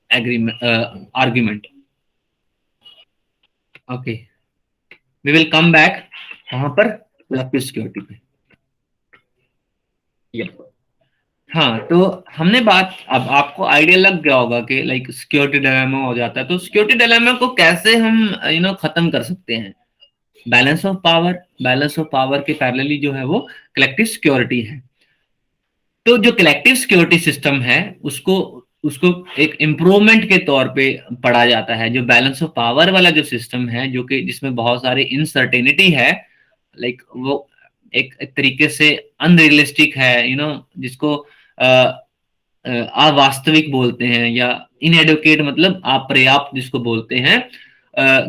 agreement argument. Okay, we will come back वहां पर सिक्योरिटी पे। हाँ, तो हमने बात, अब आपको आइडिया लग गया होगा कि लाइक सिक्योरिटी डायलेमा हो जाता है, तो सिक्योरिटी डायलेमा को कैसे हम खत्म कर सकते हैं। बैलेंस ऑफ पावर के पैरेलली जो है वो कलेक्टिव सिक्योरिटी है। तो जो कलेक्टिव सिक्योरिटी सिस्टम है उसको उसको एक इम्प्रूवमेंट के तौर पे पढ़ा जाता है। जो बैलेंस ऑफ पावर वाला जो सिस्टम है, जो कि जिसमें बहुत सारी इनसर्टेनिटी है, लाइक वो एक तरीके से अनरियलिस्टिक है, जिसको अवास्तविक बोलते हैं, या इनएडुकेट मतलब अपर्याप्त जिसको बोलते हैं।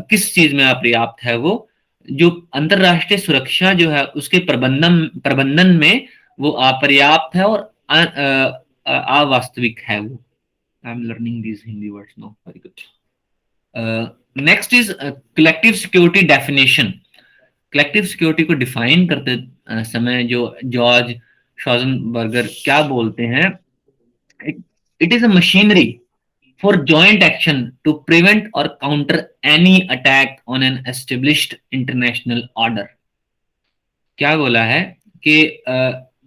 किस चीज में अपर्याप्त है वो, जो अंतरराष्ट्रीय सुरक्षा जो है उसके प्रबंधन प्रबंधन में वो अपर्याप्त है और अवास्तविक है वो। I am learning these Hindi words no, very good. Next is collective security definition. Collective security को डिफाइन करते समय जो जॉर्ज शॉजनबर्गर क्या बोलते हैं, it is a machinery for joint action to prevent or counter any attack on an established international order। क्या बोला है कि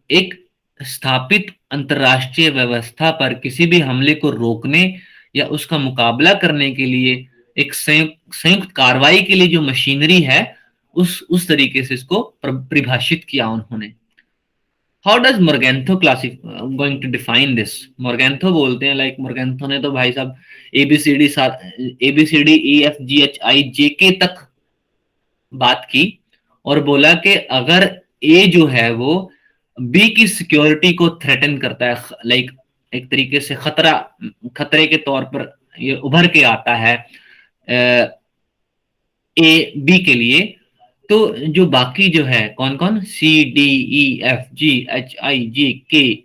एक स्थापित अंतरराष्ट्रीय व्यवस्था पर किसी भी हमले को रोकने या उसका मुकाबला करने के लिए एक संयुक्त कार्रवाई के लिए जो मशीनरी है, उस तरीके से इसको परिभाषित किया उन्होंने। How does Morgenthau classic going to define this. Morgenthau बोलते हैं, लाइक मोरगेंथो ने तो भाई साहब A B C D E F G H I J K तक बात की, और बोला कि अगर ए जो है वो बी की सिक्योरिटी को थ्रेटन करता है, लाइक एक तरीके से खतरे के तौर पर ये उभर के आता है ए बी के लिए, तो जो बाकी जो है कौन कौन, C D E F G H I J K,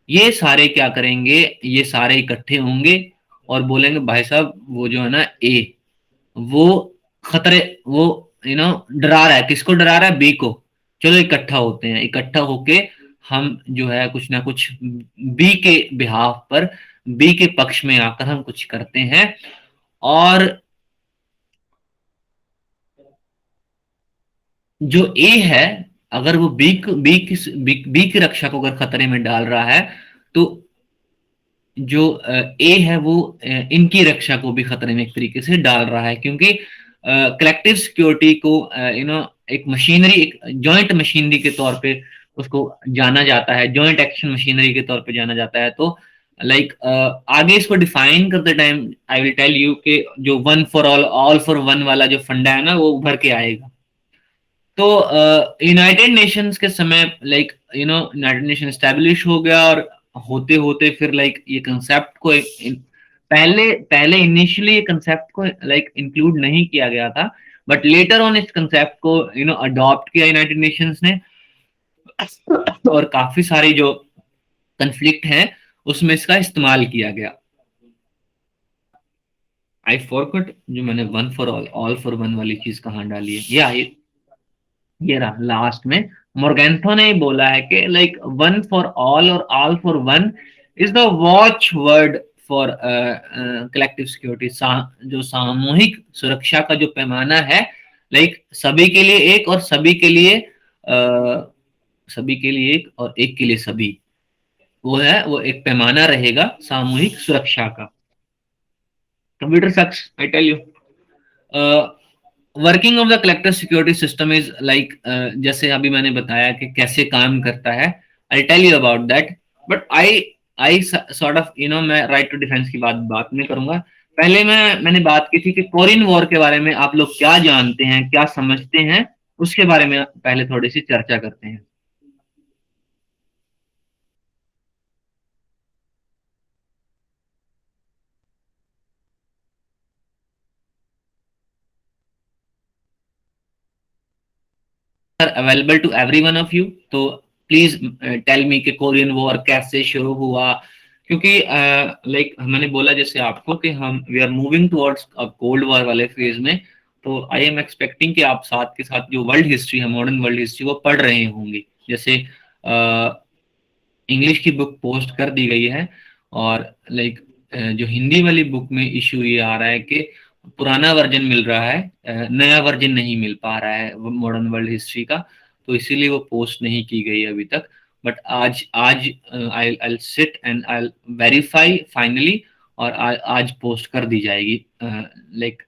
ये सारे क्या करेंगे, ये सारे इकट्ठे होंगे और बोलेंगे भाई साहब वो जो है ना ए, वो खतरे, वो डरा रहा है, किसको डरा रहा है, बी को। चलो इकट्ठा होते हैं, इकट्ठा होके हम जो है कुछ ना कुछ बी के बिहाफ पर, बी के पक्ष में आकर हम कुछ करते हैं। और जो ए है, अगर वो बी की रक्षा को अगर खतरे में डाल रहा है, तो जो ए है वो इनकी रक्षा को भी खतरे में एक तरीके से डाल रहा है, क्योंकि कलेक्टिव सिक्योरिटी को एक मशीनरी, एक जॉइंट मशीनरी के तौर पे उसको जाना जाता है, जॉइंट एक्शन मशीनरी के तौर पे जाना जाता है। तो लाइक आगे इसको डिफाइन करते time I will tell you कि जो one for all for one वाला जो फंडा है ना, वो उभर के आएगा। तो यूनाइटेड नेशंस के समय, लाइक यूनाइटेड नेशन स्टैब्लिश हो गया, और होते होते फिर लाइक ये कंसेप्ट को पहले पहले इनिशियली ये कंसेप्ट को लाइक इंक्लूड नहीं किया गया था, बट लेटर ऑन इस कंसेप्ट को अडॉप्ट किया यूनाइटेड नेशंस ने, और काफी सारी जो कंफ्लिक्ट हैं उसमें इसका इस्तेमाल किया गया। आई फॉरगॉट जो मैंने one for all for one वाली चीज कहाँ डाली है, या ये रहा लास्ट में। मोरगेंथो ने बोला है कि लाइक वन फॉर ऑल और all for one is the watch word for collective security. जो सामूहिक सुरक्षा का जो पैमाना है, लाइक सभी के लिए एक, और सभी के लिए सभी के लिए एक, और एक के लिए सभी, वो है, वो एक पैमाना रहेगा सामूहिक सुरक्षा का। Computer sucks, I tell you. Working of the collective security system is like, जैसे अभी मैंने बताया कि कैसे काम करता है, I tell you about that, but I sort of मैं राइट टू डिफेंस की बात नहीं करूंगा। पहले मैंने बात की थी कि कोरियन वॉर के बारे में आप लोग क्या जानते हैं, क्या समझते हैं, उसके बारे में पहले थोड़ी सी चर्चा करते हैं। Available to every one of you, तो प्लीज टेल मी कि कोरियन वॉर कैसे शुरू हुआ, क्योंकि लाइक मैंने बोला जैसे आपको कि हम we are moving towards cold war वाले फेज में, तो आई एम एक्सपेक्टिंग कि आप साथ के साथ जो वर्ल्ड हिस्ट्री है, मॉडर्न वर्ल्ड हिस्ट्री, वो पढ़ रहे होंगे। जैसे इंग्लिश की बुक पोस्ट कर दी गई है, और लाइक जो हिंदी वाली बुक में इशू ये आ रहा है कि पुराना वर्जन मिल रहा है, नया वर्जन नहीं मिल पा रहा है मॉडर्न वर्ल्ड हिस्ट्री का, तो इसीलिए वो पोस्ट नहीं की गई अभी तक। बट आज आज I'll sit and I'll verify finally, और आज पोस्ट कर दी जाएगी लाइक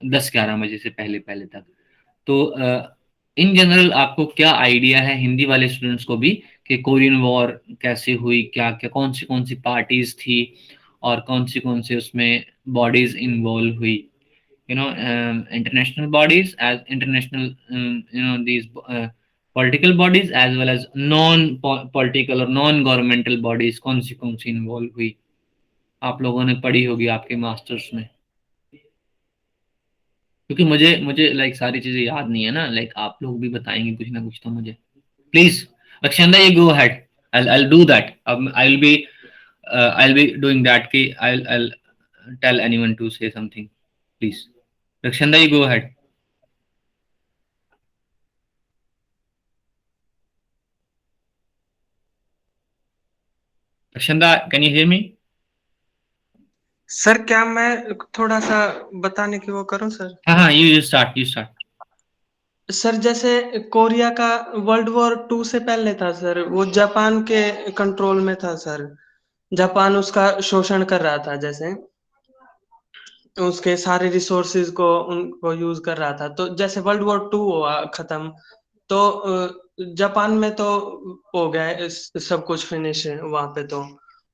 10-11 बजे से पहले पहले तक। तो इन जनरल आपको क्या आइडिया है हिंदी वाले स्टूडेंट्स को भी कि कोरियन वॉर कैसे हुई, क्या क्या कौन सी पार्टीज थी और कौन सी उसमें बॉडीज इन्वॉल्व हुई, international bodies as international, these political bodies as well as non political और non governmental bodies कौन सी इन्वॉल्व हुई, आप लोगों ने पढ़ी होगी आपके मास्टर्स में। क्योंकि मुझे मुझे लाइक सारी चीजें याद नहीं है ना, लाइक आप लोग भी बताएंगे कुछ ना कुछ तो मुझे। Please Rakshanda, you go ahead, I'll do that. I'll be doing that कि I'll tell anyone to say something, please. Rक्षंदा, you go ahead. Rक्षंदा, can you hear me? Sir क्या मैं थोड़ा सा बताने की वो करूं सर? हाँ, you start. सर जैसे कोरिया का वर्ल्ड वॉर 2 से पहले था सर, वो जापान के कंट्रोल में था सर। जापान उसका शोषण कर रहा था, जैसे उसके सारे रिसोर्सेज को उनको यूज कर रहा था। तो जैसे वर्ल्ड वॉर 2 हुआ खत्म, तो जापान में तो हो गया सब कुछ फिनिश वहां पे तो।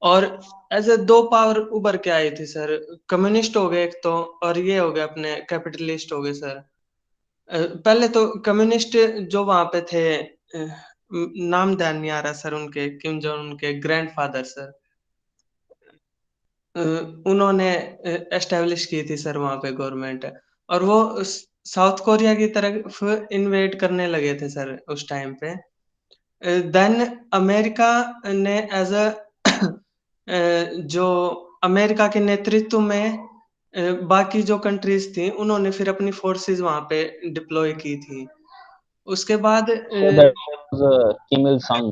और ऐसे दो पावर उभर के आई थी सर, कम्युनिस्ट हो गए एक तो, और ये हो गए अपने कैपिटलिस्ट हो गए सर। पहले तो कम्युनिस्ट जो वहां पे थे, नाम ध्यान नहीं आ रहा सर उनके, किम जोंग उनके ग्रैंडफादर सर, उन्होंने एस्टेब्लिश की थी सर वहां पे गवर्नमेंट। और वो साउथ कोरिया की तरफ इन्वेड करने लगे थे सर उस टाइम पे। देन अमेरिका ने एज अ जो अमेरिका के नेतृत्व में बाकी जो कंट्रीज थी, उन्होंने फिर अपनी फोर्सेस वहां पे डिप्लॉय की थी। उसके बाद So that was Kim Il Sung.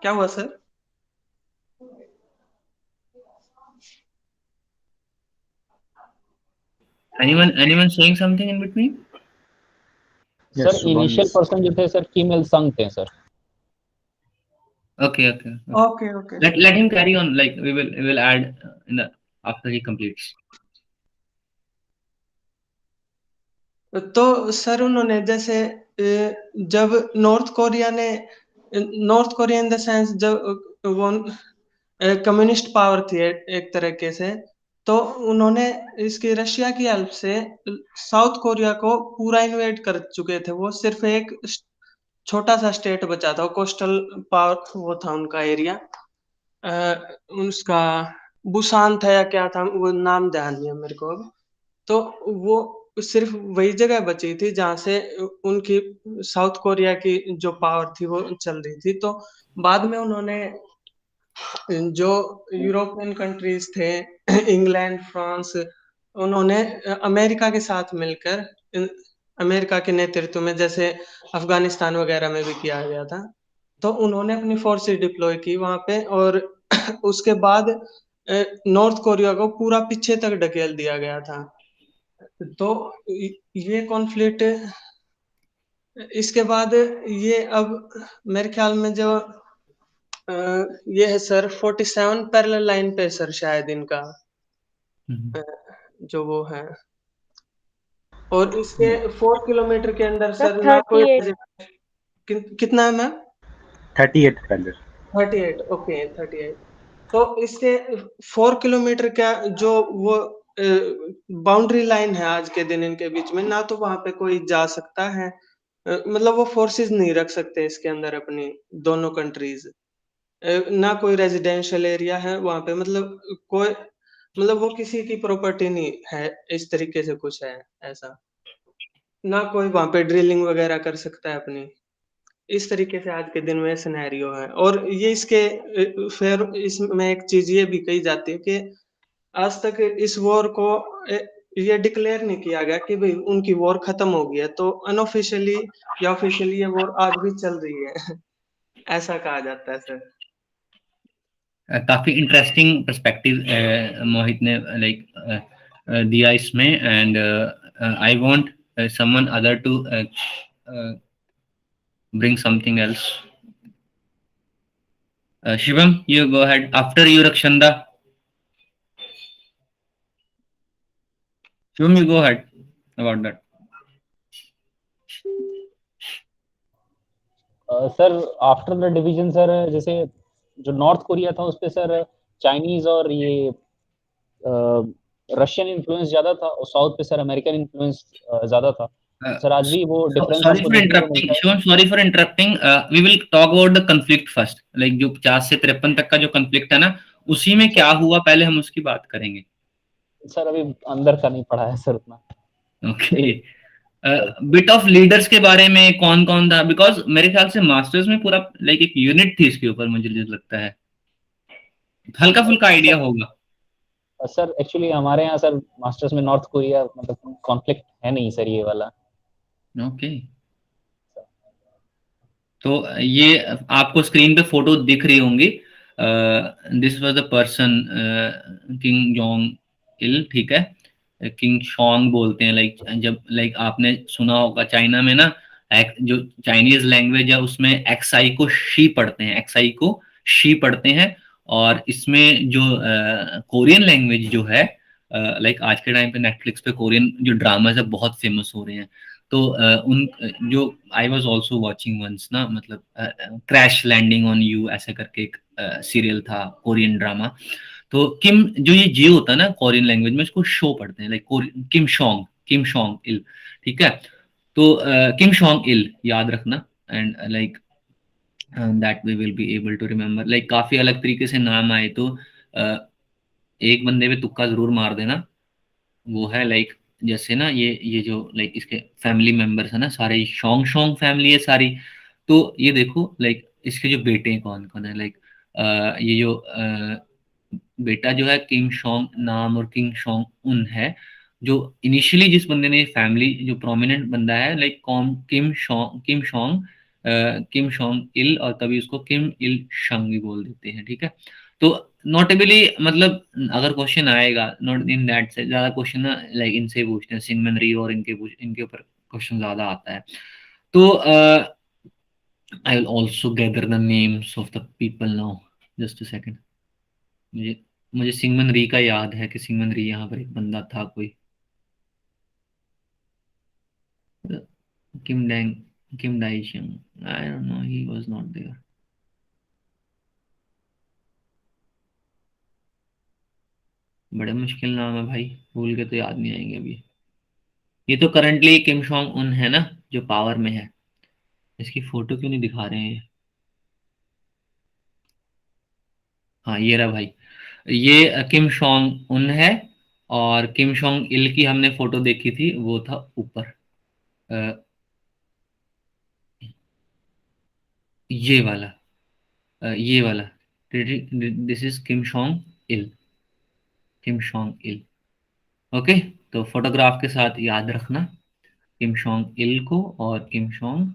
क्या हुआ sir? Anyone saying something in between? Sir initial person जो थे सर किम इल संग थे sir. Okay. Let him carry on. Like we will add in the after he completes. तो sir उन्होंने जैसे जब north Korea in the sense जब वो कम्युनिस्ट पावर थी एक तरीके से, तो उन्होंने इसकी रशिया की हेल्प से साउथ कोरिया को पूरा इन्वेड कर चुके थे। वो सिर्फ एक छोटा सा स्टेट बचा था, कोस्टल पावर वो था उनका एरिया, उसका बुसान था या क्या था, वो नाम ध्यान नहीं है मेरे को अब। तो वो सिर्फ वही जगह बची थी जहां से उनकी साउथ कोरिया की जो पावर थी वो चल रही थी। तो बाद में उन्होंने जो यूरोपियन कंट्रीज थे, इंग्लैंड, फ्रांस, उन्होंने अमेरिका के साथ मिलकर, अमेरिका के नेतृत्व में, जैसे अफगानिस्तान वगैरह में भी किया गया था, तो उन्होंने अपनी फोर्सेस डिप्लॉय की वहां पे। और उसके बाद नॉर्थ कोरिया को पूरा पीछे तक ढकेल दिया गया था। तो ये कॉन्फ्लिक्ट, इसके बाद ये अब मेरे ख्याल में जो ये है सर 47 पैरेलल लाइन पे सर शायद इनका जो वो है। और इसके 4 किलोमीटर के अंदर सर ना कोई कितना है मैम? 38 पैरेलल। 38, ओके 38। तो इसके 4 किलोमीटर का जो वो बाउंड्री लाइन है आज के दिन इनके बीच में, ना तो वहां पे कोई जा सकता है, मतलब वो फोर्सेस नहीं रख सकते इसके अंदर अपनी दोनों कंट्रीज, ना कोई रेजिडेंशियल एरिया है वहां पे, मतलब कोई, मतलब वो किसी की प्रॉपर्टी नहीं है, इस तरीके से कुछ है ऐसा। ना कोई वहां पे ड्रिलिंग वगैरह कर सकता है अपनी, इस तरीके से आज के दिन में सिनेरियो है। और ये इसके फिर इसमें एक चीज ये भी कही जाती है कि आज तक इस वॉर को ये डिक्लेयर नहीं किया गया कि भाई उनकी वॉर खत्म हो गई है, तो अनऑफिशियली या ऑफिशियली ये वॉर आज भी चल रही है ऐसा कहा जाता है सर। काफी इंटरेस्टिंग पर्सपेक्टिव मोहित ने लाइक दिया इसमें, and I want someone other to bring something else. Shivam, you go ahead. After you, Rakshanda. Shivam, you go ahead about that. Sir after the division sir, जैसे जो north Korea था उस पे sir Chinese और ये Russian influence ज्यादा था, और साउथ पे सर अमेरिकन इन्फ्लुएंस ज्यादा था। सर आज भी वो डिफरेंस Sorry आपको for देखने को interrupting, मिलता है? Shivam. Sorry for interrupting. We will talk about the conflict first. Like जो 50 से 53 तक का जो conflict है ना, उसी में क्या हुआ पहले हम उसकी बात करेंगे. सर अभी अंदर का नहीं पढ़ा है सर उतना। Okay. बिट ऑफ लीडर्स के बारे में कौन कौन था, बिकॉज मेरे ख्याल से मास्टर्स में पूरा लाइक एक यूनिट थी इसके ऊपर, मुझे लगता है हल्का फुल्का आइडिया होगा. सर एक्चुअली हमारे यहाँ सर मास्टर्स में नॉर्थ कोरिया मतलब कॉन्फ्लिक्ट है नहीं सर ये वाला। ओके. तो ये आपको स्क्रीन पे फोटो दिख रही होंगी. This was the person, king Jong Il, ठीक है. किंग शोंग बोलते हैं. लाइक जब लाइक आपने सुना होगा चाइना में ना, जो चाइनीज लैंग्वेज है उसमें एक्सआई को शी पढ़ते हैं, एक्सआई को शी पढ़ते हैं. और इसमें जो कोरियन लैंग्वेज जो है, लाइक आज के टाइम पे नेटफ्लिक्स पे कोरियन जो ड्रामाज है बहुत फेमस हो रहे हैं. तो उन जो I was also watching once ना, मतलब क्रैश लैंडिंग ऑन यू ऐसे करके एक सीरियल था, कोरियन ड्रामा. तो किम जो ये जी होता है ना कोरियन लैंग्वेज में, इसको शो पढ़ते हैं, लाइक किम शोंग इल, ठीक है. तो किम शोंग इल याद रखना, and like that we will be able to remember. Like काफी अलग तरीके से नाम आए तो एक बंदे पे तुक्का जरूर मार देना. वो है लाइक जैसे ना ये जो लाइक इसके फैमिली मेंबर्स है ना सारे, शोंग शोंग फैमिली है सारी. तो ये देखो लाइक इसके जो बेटे हैं कौन कौन है, लाइक ये जो बेटा जो है किम शोंग नाम और किंग शोंग उन है. जो इनिशियली जिस बंदे ने फैमिली जो प्रोमिनेंट बंदा है, लाइक किम शोंग इल, और कभी उसको किम इल शंग भी बोल देते हैं, ठीक है. तो नोटेबली मतलब अगर क्वेश्चन आएगा नॉट इन दैट से, ज्यादा क्वेश्चन ना लाइक इनसे पूछते हैं, सिंगमन री और इनके ऊपर क्वेश्चन ज्यादा आता है. तो I will also gather the names of the people now, just a second. मुझे मुझे सिंगमन री का याद है कि सिंगमन री यहाँ पर एक बंदा था कोई, किम डाइशिंग, I don't know, he was not there. बड़े मुश्किल नाम है भाई, भूल के तो याद नहीं आएंगे अभी. ये तो करंटली किम जोंग उन है ना जो पावर में है. इसकी फोटो क्यों नहीं दिखा रहे हैं? हाँ ये रहा भाई, ये किम जोंग उन है. और किम जोंग इल की हमने फोटो देखी थी, वो था ऊपर. अ, ये वाला, ये वाला. This is Kim Jong Il, Kim Jong Il. Okay. तो फोटोग्राफ के साथ याद रखना किम जोंग इल को और किम जोंग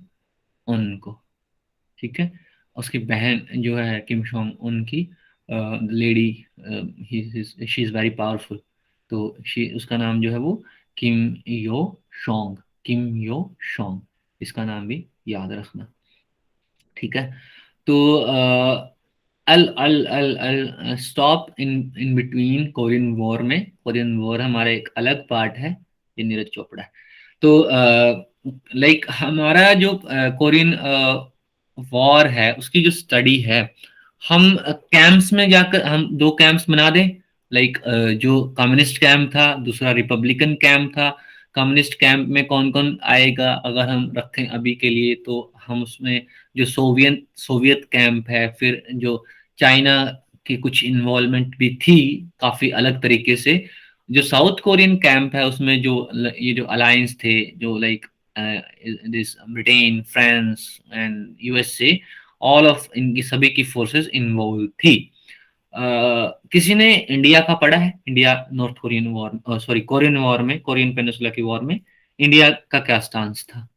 उन को, ठीक है. उसकी बहन जो है किम जोंग उन की lady, she is very powerful. तो शी उसका नाम जो है वो किम यो शोंग, किम यो शोंग, इसका नाम भी याद रखना, ठीक है. तो अल अल अल अल stop in in between Korean war में. कोरियन वॉर हमारा एक अलग पार्ट है, ये नीरज चोपड़ा है. तो लाइक हमारा जो कोरियन वॉर है उसकी जो स्टडी है, हम कैंप्स में जाकर हम दो कैंप्स बना दें. लाइक जो कम्युनिस्ट कैंप था, दूसरा रिपब्लिकन कैंप था. कम्युनिस्ट कैंप में कौन कौन आएगा अगर हम रखें अभी के लिए, तो हम उसमें जो सोवियत सोवियत कैंप है, फिर जो चाइना की कुछ इन्वॉल्वमेंट भी थी काफी अलग तरीके से. जो साउथ कोरियन कैंप है उसमें जो ये जो अलायंस थे, जो like this Britain, France and USA, all of इनकी सभी की फोर्सेस इन्वॉल्व थी. किसी ने इंडिया का पढ़ा है? India North Korean war, sorry Korean war में, कोरियन पेनिसुला की वॉर में इंडिया का क्या स्टांस था?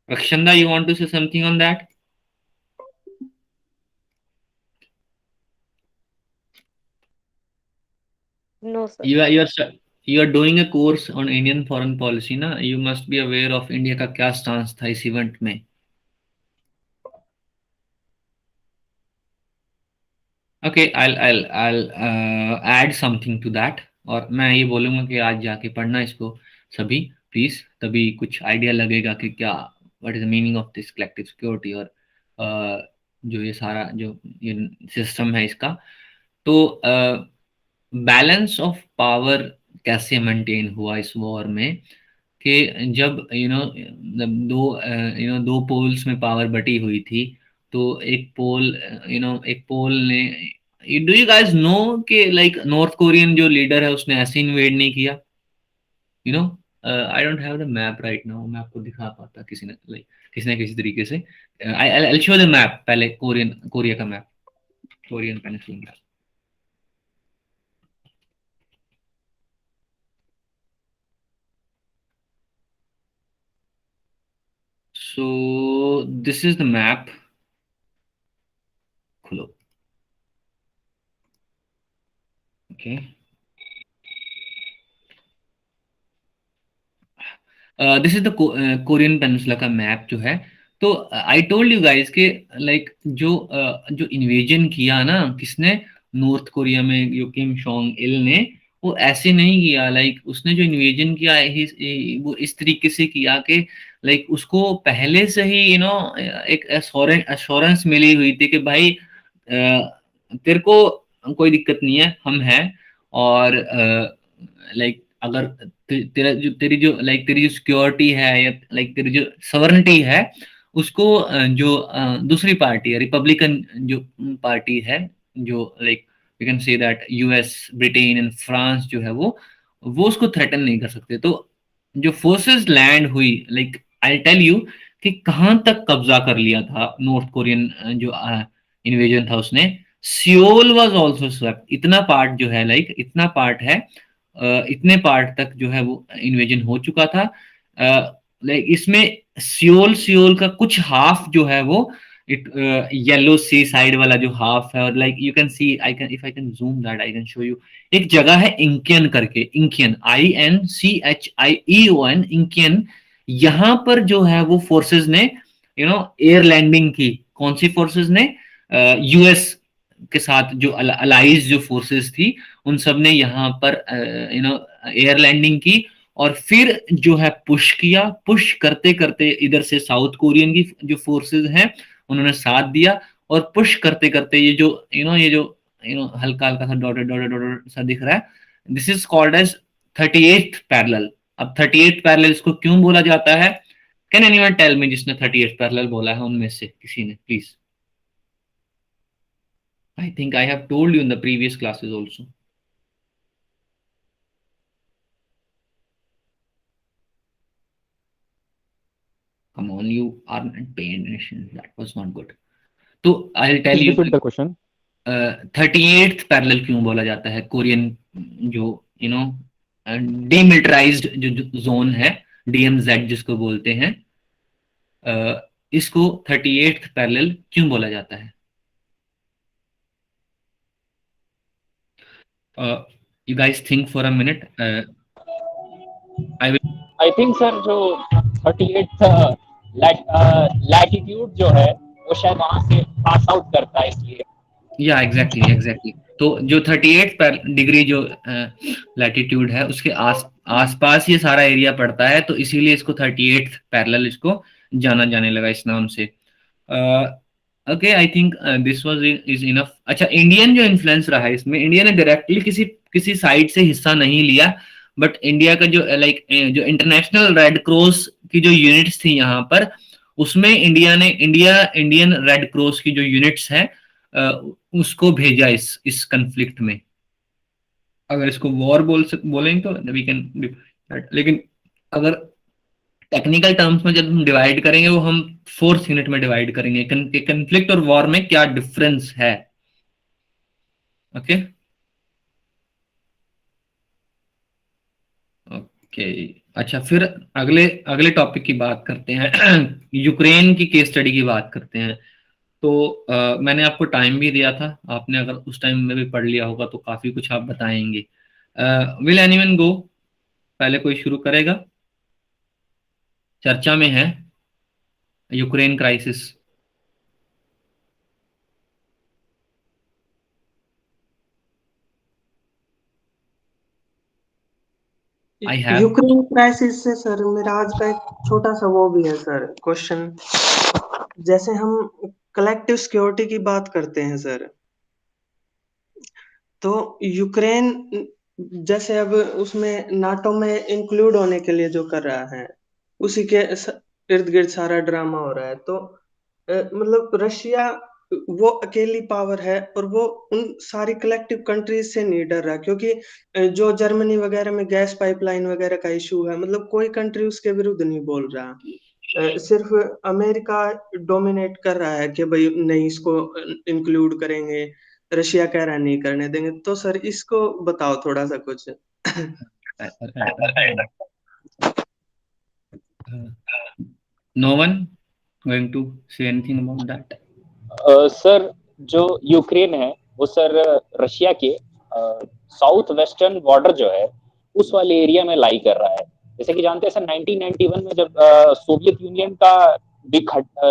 Rakshanda, you want to say something on that? No, sir. You are doing a course on Indian foreign policy ना, you must be aware of India का क्या stance था इस इवेंट में. Okay, I'll add something to that, और मैं ये बोलूँगा कि आज जाके पढ़ना इसको सभी प्लीज, तभी कुछ आइडिया लगेगा कि क्या what is the meaning of this collective security, और जो ये सारा जो ये सिस्टम है इसका। तो बैलेंस ऑफ पावर कैसे मेंटेन हुआ इस वॉर में, कि जब दो पोल्स में पावर बटी हुई थी, तो एक पोल एक पोल ने, डू यू गाइस नो कि लाइक नॉर्थ कोरियन जो लीडर है उसने ऐसे इन्वेड नहीं किया, you know. I don't have the map right now, मैं आपको दिखा पाता किसी ने, लाइक किसी न किसी तरीके से। आई शो द मैप पहले, कोरिया का map, Korean peninsula map. So this is the map, खुलो, okay. This is the Korean peninsula का मैप जो है। तो आई टोल्ड यू गाइस के लाइक जो इन्वेजन किया ना किसने, नॉर्थ कोरिया में, जो किम जोंग इल ने, वो ऐसे नहीं किया। लाइक उसने जो इन्वेजन किया वो इस तरीके से किया कि लाइक उसको पहले से ही एक एश्योरेंस मिली हुई थी कि भाई तेरे को कोई दिक्कत नहीं है, हम हैं। और लाइक अगर तेरी जो सिक्योरिटी है, या लाइक तेरी जो सवर्निटी है, उसको जो दूसरी पार्टी है, रिपब्लिकन जो पार्टी है, जो like you can say that US, Britain and France जो है, वो उसको थ्रेटन नहीं कर सकते। तो जो फोर्सेस लैंड हुई, लाइक आई टेल यू कि कहां तक कब्जा कर लिया था नॉर्थ कोरियन जो इन्वेजन था उसने, सियोल वाज आल्सो स्वेप्ट। इतना पार्ट जो है, लाइक इतना पार्ट है, इतने पार्ट तक जो है वो इन्वेजन हो चुका था। लाइक इसमें सियोल सियोल का कुछ हाफ जो है वो येलो सी साइड वाला जो हाफ है, और like you can see, I can, if I can zoom that I can show you. एक जगह है इंकियन करके, इंकियन, INCHIEON, इंकियन। यहां पर जो है वो फोर्सेस ने एयर लैंडिंग की। कौन सी फोर्सेस ने? यूएस के साथ जो अलाइज जो फोर्सेस थी, उन सब ने यहाँ पर एयर लैंडिंग की, और फिर जो है पुश किया। पुश करते करते इधर से साउथ कोरियन की जो फोर्सेस हैं उन्होंने साथ दिया, और पुश करते करते ये जो हल्का हल्का सा डॉटेड डॉटेड डॉटेड सा दिख रहा है, this is called as 38th parallel. अब 38th पैरेलल इसको क्यों बोला जाता है? कैन एनीवन टेल मी, जिसने 38th पैरेलल बोला है उनमें से किसी ने, please? I think I have told you in the previous classes also. Come on, you aren't paying attention. That was not good. So I'll tell Please you. repeat the question. 38th parallel क्यों बोला जाता है? Korean जो demilitarised जो zone है, DMZ जिसको बोलते हैं, इसको 38th पैरेलल क्यों बोला जाता है? You guys think for a minute. I will. I think sir जो 38th लैटिट्यूड जो है वो शायद वहां से पास आउट करता है, इसलिए। या एग्जैक्टली। तो जो 38 डिग्री जो लैटिट्यूड है, उसके आसपास ये सारा एरिया पड़ता है, तो इसीलिए इसको 38th पैरेलल इसको जाना जाने लगा इस नाम से। Okay, I think this was is enough. अच्छा, इंडियन जो इन्फ्लुएंस रहा है इसमें, इंडिया ने डायरेक्टली किसी किसी साइड से हिस्सा नहीं लिया, बट इंडिया का जो लाइक जो इंटरनेशनल रेड क्रॉस की जो यूनिट्स थी यहाँ पर, उसमें इंडियन रेड क्रॉस की जो यूनिट्स हैं उसको भेजा इस कंफ्लिक्ट में। अगर इसको वॉर बोलेंगे तो वी कैन, लेकिन अगर टेक्निकल टर्म्स में जब हम डिवाइड करेंगे, वो हम 4th यूनिट में डिवाइड करेंगे कि कंफ्लिक्ट और वॉर में क्या डिफरेंस है। Okay okay. अच्छा, फिर अगले अगले टॉपिक की बात करते हैं। यूक्रेन की केस स्टडी की बात करते हैं। तो मैंने आपको टाइम भी दिया था, आपने अगर उस टाइम में भी पढ़ लिया होगा तो काफी कुछ आप बताएंगे। विल एनीवन गो? पहले कोई शुरू करेगा? चर्चा में है Ukraine crisis. I have Ukraine crisis से सर मेरा आज का एक छोटा सा वो भी है सर क्वेश्चन। जैसे हम कलेक्टिव सिक्योरिटी की बात करते हैं सर, तो यूक्रेन जैसे अब उसमें नाटो में इंक्लूड होने के लिए जो कर रहा है, उसी के इर्द गिर्द सारा ड्रामा हो रहा है। तो मतलब रशिया वो अकेली पावर है और वो उन सारी कलेक्टिव कंट्रीज से नहीं डर रहा, क्योंकि जो जर्मनी वगैरह में गैस पाइपलाइन वगैरह का इशू है, मतलब कोई कंट्री उसके विरुद्ध नहीं बोल रहा। सिर्फ अमेरिका डोमिनेट कर रहा है कि भाई नहीं इसको इंक्लूड करेंगे, रशिया कह रहा है नहीं करने देंगे। तो सर इसको बताओ थोड़ा सा कुछ। no one going to say anything about that. Sir जो यूक्रेन है वो सर रशिया के साउथ वेस्टर्न बॉर्डर जो है उस वाले एरिया में लाई कर रहा है। जैसे कि जानते हैं सर 1991 में जब सोवियत यूनियन का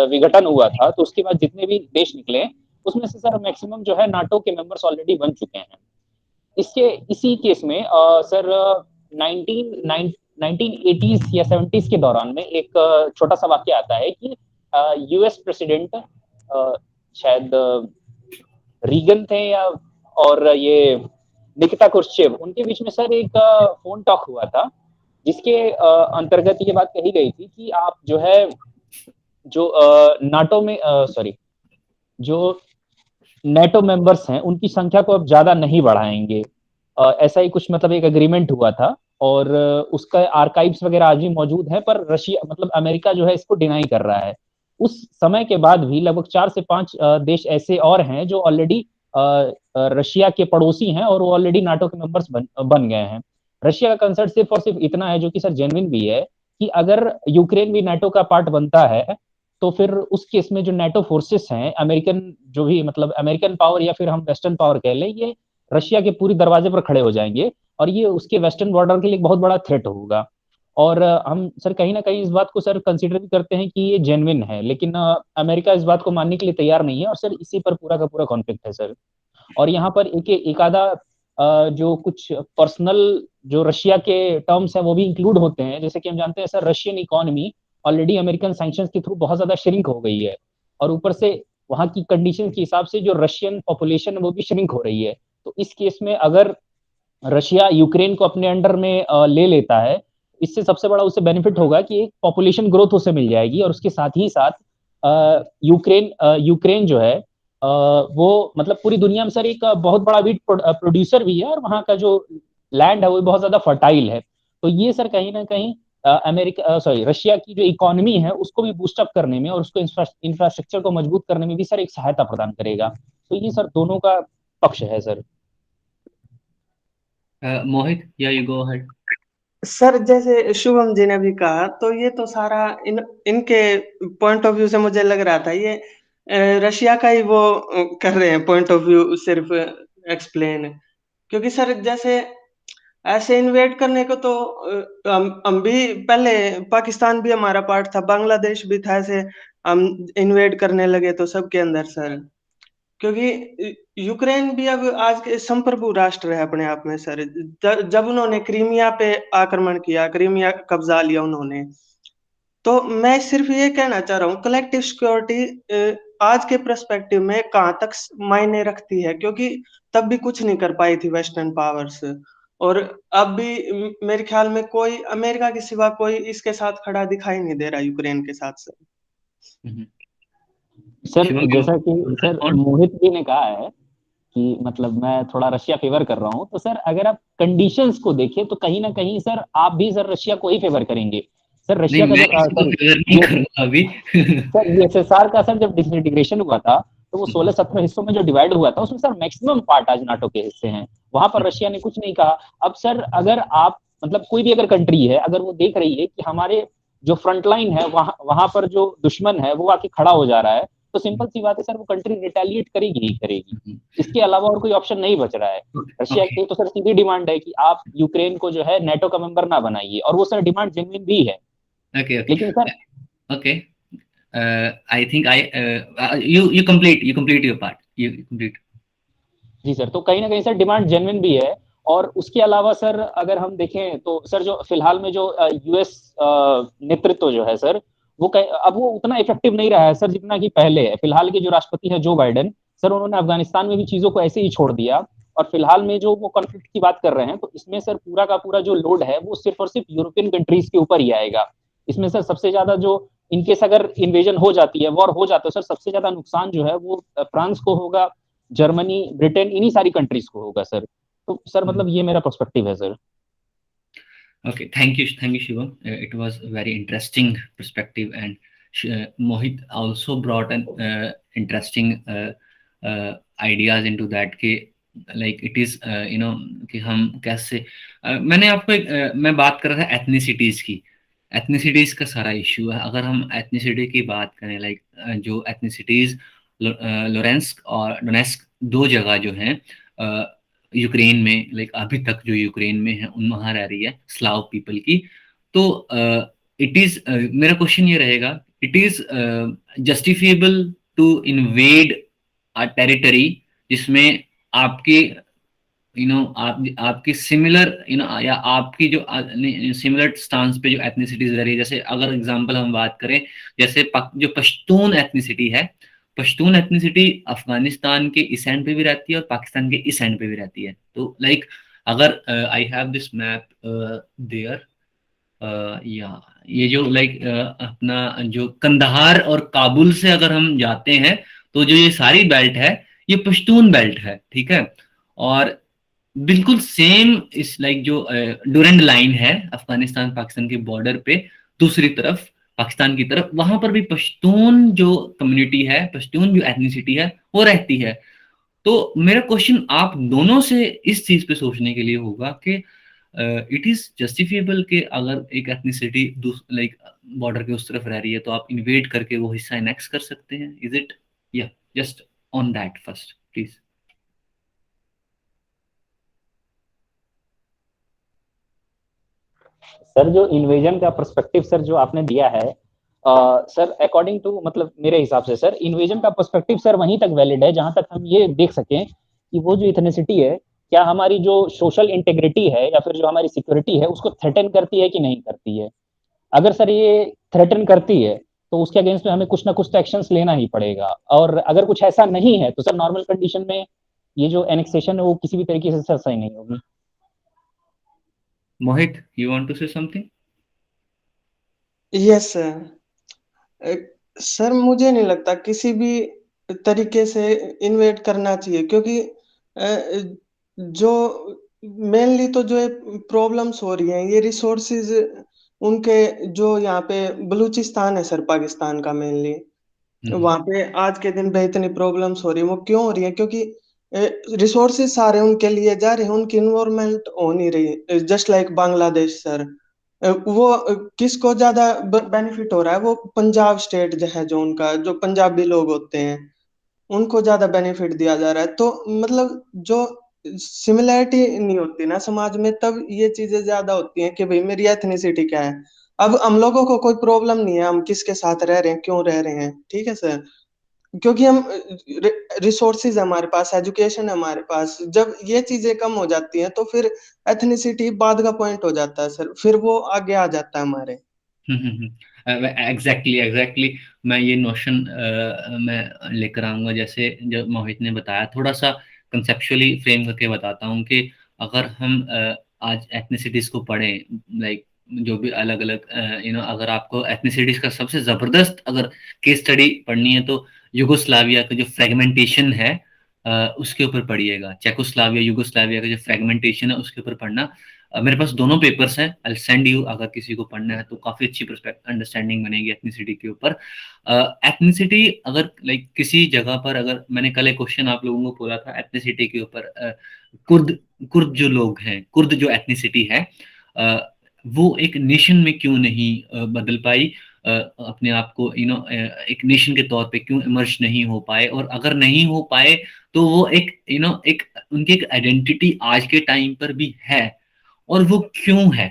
विघटन हुआ था, तो उसके बाद जितने भी देश निकले उसमें से सर मैक्सिमम जो है नाटो के मेंबर्स ऑलरेडी बन चुके हैं। इसके इसी केस में सर 1980s या 70s के दौरान में एक छोटा सा वाक्य आता है कि यूएस प्रेसिडेंट शायद रीगन थे या और ये निकिता क्रुश्चेव, उनके बीच में सर एक फोन टॉक हुआ था जिसके अंतर्गत ये बात कही गई थी कि आप जो है जो नाटो में जो नेटो मेंबर्स हैं उनकी संख्या को अब ज्यादा नहीं बढ़ाएंगे। ऐसा ही कुछ मतलब एक एग्रीमेंट हुआ था और उसका आर्काइव्स वगैरह आज भी मौजूद है, पर रशिया मतलब अमेरिका जो है इसको डिनाई कर रहा है। उस समय के बाद भी लगभग 4 से 5 देश ऐसे और हैं जो ऑलरेडी रशिया के पड़ोसी हैं और वो ऑलरेडी नाटो के मेंबर्स बन गए हैं। रशिया का कंसर्न सिर्फ और सिर्फ इतना है, जो कि सर जेन्युइन भी है, कि अगर यूक्रेन भी नाटो का पार्ट बनता है तो फिर उस केस में जो नाटो फोर्सेस हैं, अमेरिकन जो भी मतलब अमेरिकन पावर या फिर हम वेस्टर्न पावर कह लें, ये रशिया के पूरी दरवाजे पर खड़े हो जाएंगे और ये उसके वेस्टर्न बॉर्डर के लिए एक बहुत बड़ा थ्रेट होगा। और हम सर कहीं ना कहीं इस बात को सर कंसीडर भी करते हैं कि ये जेन्युइन है, लेकिन अमेरिका इस बात को मानने के लिए तैयार नहीं है और सर इसी पर पूरा का पूरा कॉन्फ्लिक्ट है सर। और यहाँ पर एक आधा जो कुछ पर्सनल जो रशिया के टर्म्स हैं वो भी इंक्लूड होते हैं। जैसे कि हम जानते हैं sir Russian economy already American sanctions के थ्रू बहुत ज्यादा श्रिंक हो गई है और ऊपर से वहां की कंडीशन के हिसाब से जो रशियन पॉपुलेशन है वो भी श्रिंक हो रही है। तो इस केस में अगर रशिया यूक्रेन को अपने अंडर में ले लेता है, इससे सबसे बड़ा उसे बेनिफिट होगा कि एक पॉपुलेशन ग्रोथ उसे मिल जाएगी और उसके साथ ही साथ यूक्रेन जो है वो मतलब पूरी दुनिया में सर एक बहुत बड़ा वीट प्रोड्यूसर भी है और वहाँ का जो लैंड है वो बहुत ज्यादा फर्टाइल है। तो ये सर कहीं ना कहीं रशिया की जो इकोनॉमी है उसको भी बूस्टअप करने में और उसको इंफ्रास्ट्रक्चर को मजबूत करने में भी सर एक सहायता प्रदान करेगा। तो ये सर दोनों का पक्ष है सर। मोहित, या यू गो अहेड। सर जैसे शुभम जी ने भी कहा, तो ये तो सारा इनके पॉइंट ऑफ व्यू से मुझे लग रहा था ये रशिया का ही वो कर रहे हैं पॉइंट ऑफ व्यू सिर्फ एक्सप्लेन। क्योंकि सर जैसे ऐसे इन्वेड करने को तो हम भी पहले, पाकिस्तान भी हमारा पार्ट था, बांग्लादेश भी था, ऐसे हम इन्वेड करने लगे तो सबके अंदर सर। क्योंकि यूक्रेन भी अब आज के संप्रभु राष्ट्र है अपने आप में सर। जब उन्होंने क्रीमिया पे आक्रमण किया, क्रीमिया कब्जा लिया उन्होंने, तो मैं सिर्फ ये कहना चाह रहा हूँ कलेक्टिव सिक्योरिटी आज के पर्सपेक्टिव में कहाँ तक मायने रखती है, क्योंकि तब भी कुछ नहीं कर पाई थी वेस्टर्न पावर्स, और अब भी मेरे ख्याल में कोई अमेरिका के सिवा कोई इसके साथ खड़ा दिखाई नहीं दे रहा यूक्रेन के साथ सर। सर शिवम, जैसा कि सर मोहित जी ने कहा है कि मतलब मैं थोड़ा रशिया फेवर कर रहा हूँ, तो सर अगर आप कंडीशंस को देखें तो कहीं ना कहीं सर आप भी सर रशिया को ही फेवर करेंगे। सर रशिया का जब नहीं करूंगा अभी। सर यूएसएसआर का सर जब डिसइंटीग्रेशन हुआ था तो वो 16-17 हिस्सों में जो डिवाइड हुआ था उसमें सर मैक्सिमम पार्ट आज नाटो के हिस्से हैं। वहां पर रशिया ने कुछ नहीं कहा। अब सर अगर आप मतलब कोई भी अगर कंट्री है अगर वो देख रही है कि हमारे जो फ्रंट लाइन है वहां पर जो दुश्मन है वो आके खड़ा हो जा रहा है, तो सिंपल सी बात है सर वो कंट्री रिटेलिएट करेगी ही करेगी। इसके अलावा और कोई ऑप्शन नहीं बच रहा है। रशिया की तो सर सीधी डिमांड है कि आप यूक्रेन को जो है नेटो का मेंबर ना बनाइए, और वो सर डिमांड जेन्युइन भी है। लेकिन sir okay, I think you complete your part. You complete. जी सर, तो कहीं ना कहीं सर डिमांड जेन्युइन भी है और उसके अलावा सर अगर हम देखें तो सर जो फिलहाल में जो यूएस नेतृत्व जो है सर अब वो उतना इफेक्टिव नहीं रहा है सर जितना कि पहले है। फिलहाल के जो राष्ट्रपति है जो बाइडेन सर, उन्होंने अफगानिस्तान में भी चीजों को ऐसे ही छोड़ दिया, और फिलहाल में जो वो कॉन्फ्लिक्ट की बात कर रहे हैं तो इसमें सर पूरा का पूरा जो लोड है वो सिर्फ और सिर्फ यूरोपियन कंट्रीज के ऊपर ही आएगा। इसमें सर सबसे ज्यादा जो इनकेस अगर इन्वेजन हो जाती है, वॉर हो जाता है, सर सबसे ज्यादा नुकसान जो है वो फ्रांस को होगा, जर्मनी, ब्रिटेन, इन्हीं सारी कंट्रीज को होगा सर। तो सर मतलब ये मेरा पर्सपेक्टिव है sir. Okay, thank you, Shivam. It was a very interesting perspective, and Mohit also brought an interesting ideas into that. कि like it is कि हम कैसे मैंने आपको मैं बात कर रहा था एथनिसिटीज की। एथनिसिटीज का सारा इश्यू है। अगर हम एथनिसिटी की बात करें, लाइक जो एथनिसिटीज लोरेंस्क और डोनेस्क दो जगह जो हैं यूक्रेन में, लाइक अभी तक जो यूक्रेन में है उन वहां रह रही है स्लाव पीपल की। तो इट इज मेरा क्वेश्चन ये रहेगा, it is justifiable to invade a territory जिसमें आपके आपकी सिमिलर या आपकी जो सिमिलर स्टांस पे जो एथनिसिटीज रह रही है। जैसे अगर एग्जांपल हम बात करें, जैसे जो पश्तून एथनिसिटी है, पश्तून एथनिसिटी अफगानिस्तान के इस एंड पे भी रहती है और पाकिस्तान के इस एंड पे भी रहती है। तो लाइक अगर I have this map there, या ये जो लाइक अपना जो कंदहार और काबुल से अगर हम जाते हैं तो जो ये सारी बेल्ट है ये पश्तून बेल्ट है, ठीक है। और बिल्कुल सेम इस लाइक जो डूरेंट लाइन है अफगानिस्तान पाकिस्तान के बॉर्डर पे, दूसरी तरफ पाकिस्तान की तरफ, वहां पर भी पश्तून जो कम्युनिटी है, पश्तून जो एथनिसिटी है वो रहती है। तो मेरा क्वेश्चन आप दोनों से इस चीज पे सोचने के लिए होगा कि इट इज जस्टिफिएबल कि अगर एक एथनिसिटी लाइक बॉर्डर के उस तरफ रह रही है तो आप इन्वेड करके वो हिस्सा एनेक्स कर सकते हैं। Is it? या just on that first please. Sir जो इन्वेजन का पर्सपेक्टिव सर जो आपने दिया है सर, अकॉर्डिंग टू मतलब मेरे हिसाब से सर इन्वेजन का पर्सपेक्टिव सर वहीं तक वैलिड है जहां तक हम ये देख सकें कि वो जो इथनिसिटी है क्या हमारी जो सोशल इंटेग्रिटी है या फिर जो हमारी सिक्योरिटी है उसको थ्रेटन करती है कि नहीं करती है। अगर सर ये थ्रेटन करती है तो उसके अगेंस्ट में हमें कुछ ना कुछ तो एक्शंस लेना ही पड़ेगा, और अगर कुछ ऐसा नहीं है तो सर नॉर्मल कंडीशन में ये जो एनेक्सेशन है वो किसी भी तरीके से सर सही नहीं होगी। Mohit, you want to say something? Yes sir, मुझे नहीं लगता किसी भी तरीके से इन्वेट करना चाहिए, क्योंकि जो मेनली तो जो प्रॉब्लम्स हो रही हैं ये रिसोर्सेज उनके जो यहाँ पे बलूचिस्तान है सर, पाकिस्तान का मेनली, वहां पे आज के दिन पे इतनी प्रॉब्लम्स हो रही है। वो क्यों हो रही है? क्योंकि रिसोर्सेज सारे उनके लिए जा रहे हैं, उनकी इन्वायरमेंट हो नहीं रही। जस्ट लाइक बांग्लादेश सर, वो किसको ज्यादा बेनिफिट हो रहा है? वो पंजाब स्टेट जो है, जो उनका जो पंजाबी लोग होते हैं उनको ज्यादा बेनिफिट दिया जा रहा है। तो मतलब जो सिमिलैरिटी नहीं होती ना समाज में, तब ये चीजें ज्यादा होती हैं कि भाई मेरी एथनिसिटी क्या है। अब हम लोगों को कोई प्रॉब्लम नहीं है हम किसके साथ रह रहे हैं, क्यों रह रहे हैं, ठीक है सर, क्योंकि हम रिसोर्सेज हमारे पास, एजुकेशन है हमारे पास। जब ये चीजें कम हो जाती हैं तो फिर एथनिसिटी बाद का पॉइंट हो जाता है सर, फिर वो आगे आ जाता है हमारे। एग्जैक्टली मैं ये नोशन मैं लेकर आऊंगा। जैसे जो मोहित ने बताया, थोड़ा सा कंसेप्चुअली फ्रेम करके बताता हूँ कि अगर हम आज एथनिसिटीज को पढ़ें, लाइक जो भी अलग अलग अगर आपको एथनिसिटीज का सबसे जबरदस्त अगर केस स्टडी पढ़नी है तो युगोस्लाविया का जो फ्रेगमेंटेशन है उसके ऊपर पढ़िएगा। चेकोस्लाविया युगोस्लाविया का जो फ्रेगमेंटेशन है उसके ऊपर पढ़ना। मेरे पास दोनों पेपर्स हैं, आई सेंड यू, अगर किसी को पढ़ना है तो काफी अच्छी अंडरस्टैंडिंग बनेगी एथनिसिटी के ऊपर। एथनिसिटी अगर लाइक किसी जगह पर, अगर मैंने कल एक क्वेश्चन आप लोगों को बोला था एथनिसिटी के ऊपर, कुर्द जो लोग हैं, कुर्द जो एथनिसिटी है वो एक नेशन में क्यों नहीं बदल पाई, अपने आप को एक नेशन के तौर पे क्यों इमर्ज नहीं हो पाए, और अगर नहीं हो पाए तो वो एक एक उनकी एक आइडेंटिटी आज के टाइम पर भी है, और वो क्यों है?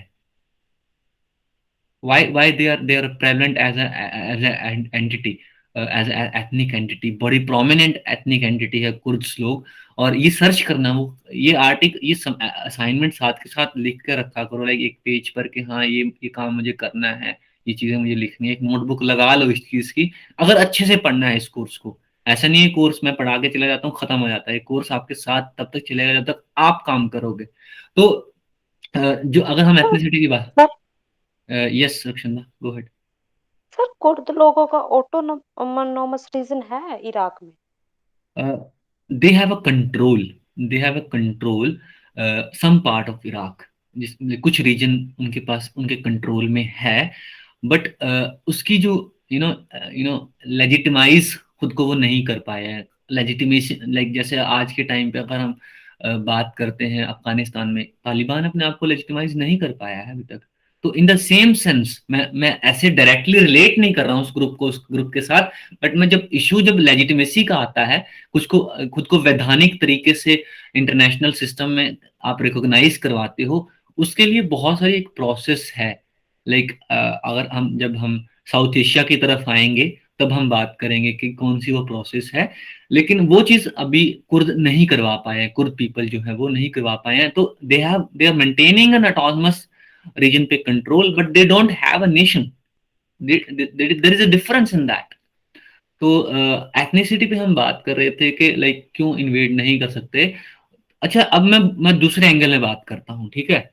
why they are prevalent as an entity? As ethnic entity, बड़ी प्रोमिनेंट एथनिक एंटिटी है कुर्द्स लोग। और ये सर्च करना, वो ये आर्टिकल, ये असाइनमेंट साथ के साथ लिख के रखा करो, लाइक एक पेज पर कि हाँ ये काम मुझे करना है, ये चीजें मुझे लिखनी है, एक नोटबुक लगा लो इस चीज की, अगर अच्छे से पढ़ना है इस कोर्स को। ऐसा नहीं है कोर्स मैं पढ़ा के चला जाता हूँ खत्म हो जाता है, कोर्स आपके साथ तब तक चलेगा जब तक आप काम करोगे। तो जो अगर हम सर एथनिसिटी की बात, sir yes Rakshanda go ahead. Sir Kurd लोगों का ऑटोनोमस रीजन है इराक में? They have a control, they have a control some part of Iraq, जिसमें कुछ रीजन उनके पास उनके कंट्रोल में है, बट उसकी जो लेजिटिमाइज खुद को वो नहीं कर पाया है। लेजिटिमेशन, लाइक जैसे आज के टाइम पे अगर हम बात करते हैं अफगानिस्तान में, तालिबान अपने आप को लेजिटिमाइज नहीं कर पाया है अभी तक। तो इन द सेम सेंस मैं ऐसे डायरेक्टली रिलेट नहीं कर रहा हूँ उस ग्रुप को उस ग्रुप के साथ, बट मैं जब इशू जब लेजिटिमेसी का आता है, कुछ को खुद को वैधानिक तरीके से इंटरनेशनल सिस्टम में आप रिकॉग्नाइज करवाते हो, उसके लिए बहुत सारी एक प्रोसेस है। लाइक अगर जब हम साउथ एशिया की तरफ आएंगे तब हम बात करेंगे कि कौन सी वो प्रोसेस है, लेकिन वो चीज अभी कुर्द नहीं करवा पाए हैं, कुर्द पीपल जो है वो नहीं करवा पाए हैं। तो they are maintaining an autonomous region पे control, but they don't have a nation, there is a difference in that. तो एथनिसिटी पे हम बात कर रहे थे कि लाइक क्यों इन्वेड नहीं कर सकते। अच्छा, अब मैं दूसरे एंगल में बात करता हूँ, ठीक है।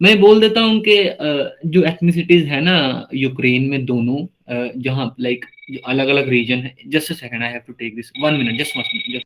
मैं बोल देता हूँ कि जो एथनिसिटीज है ना यूक्रेन में दोनों, जहाँ लाइक अलग अलग रीजन है, just a second, I have to take this 1 minute, just 1 minute.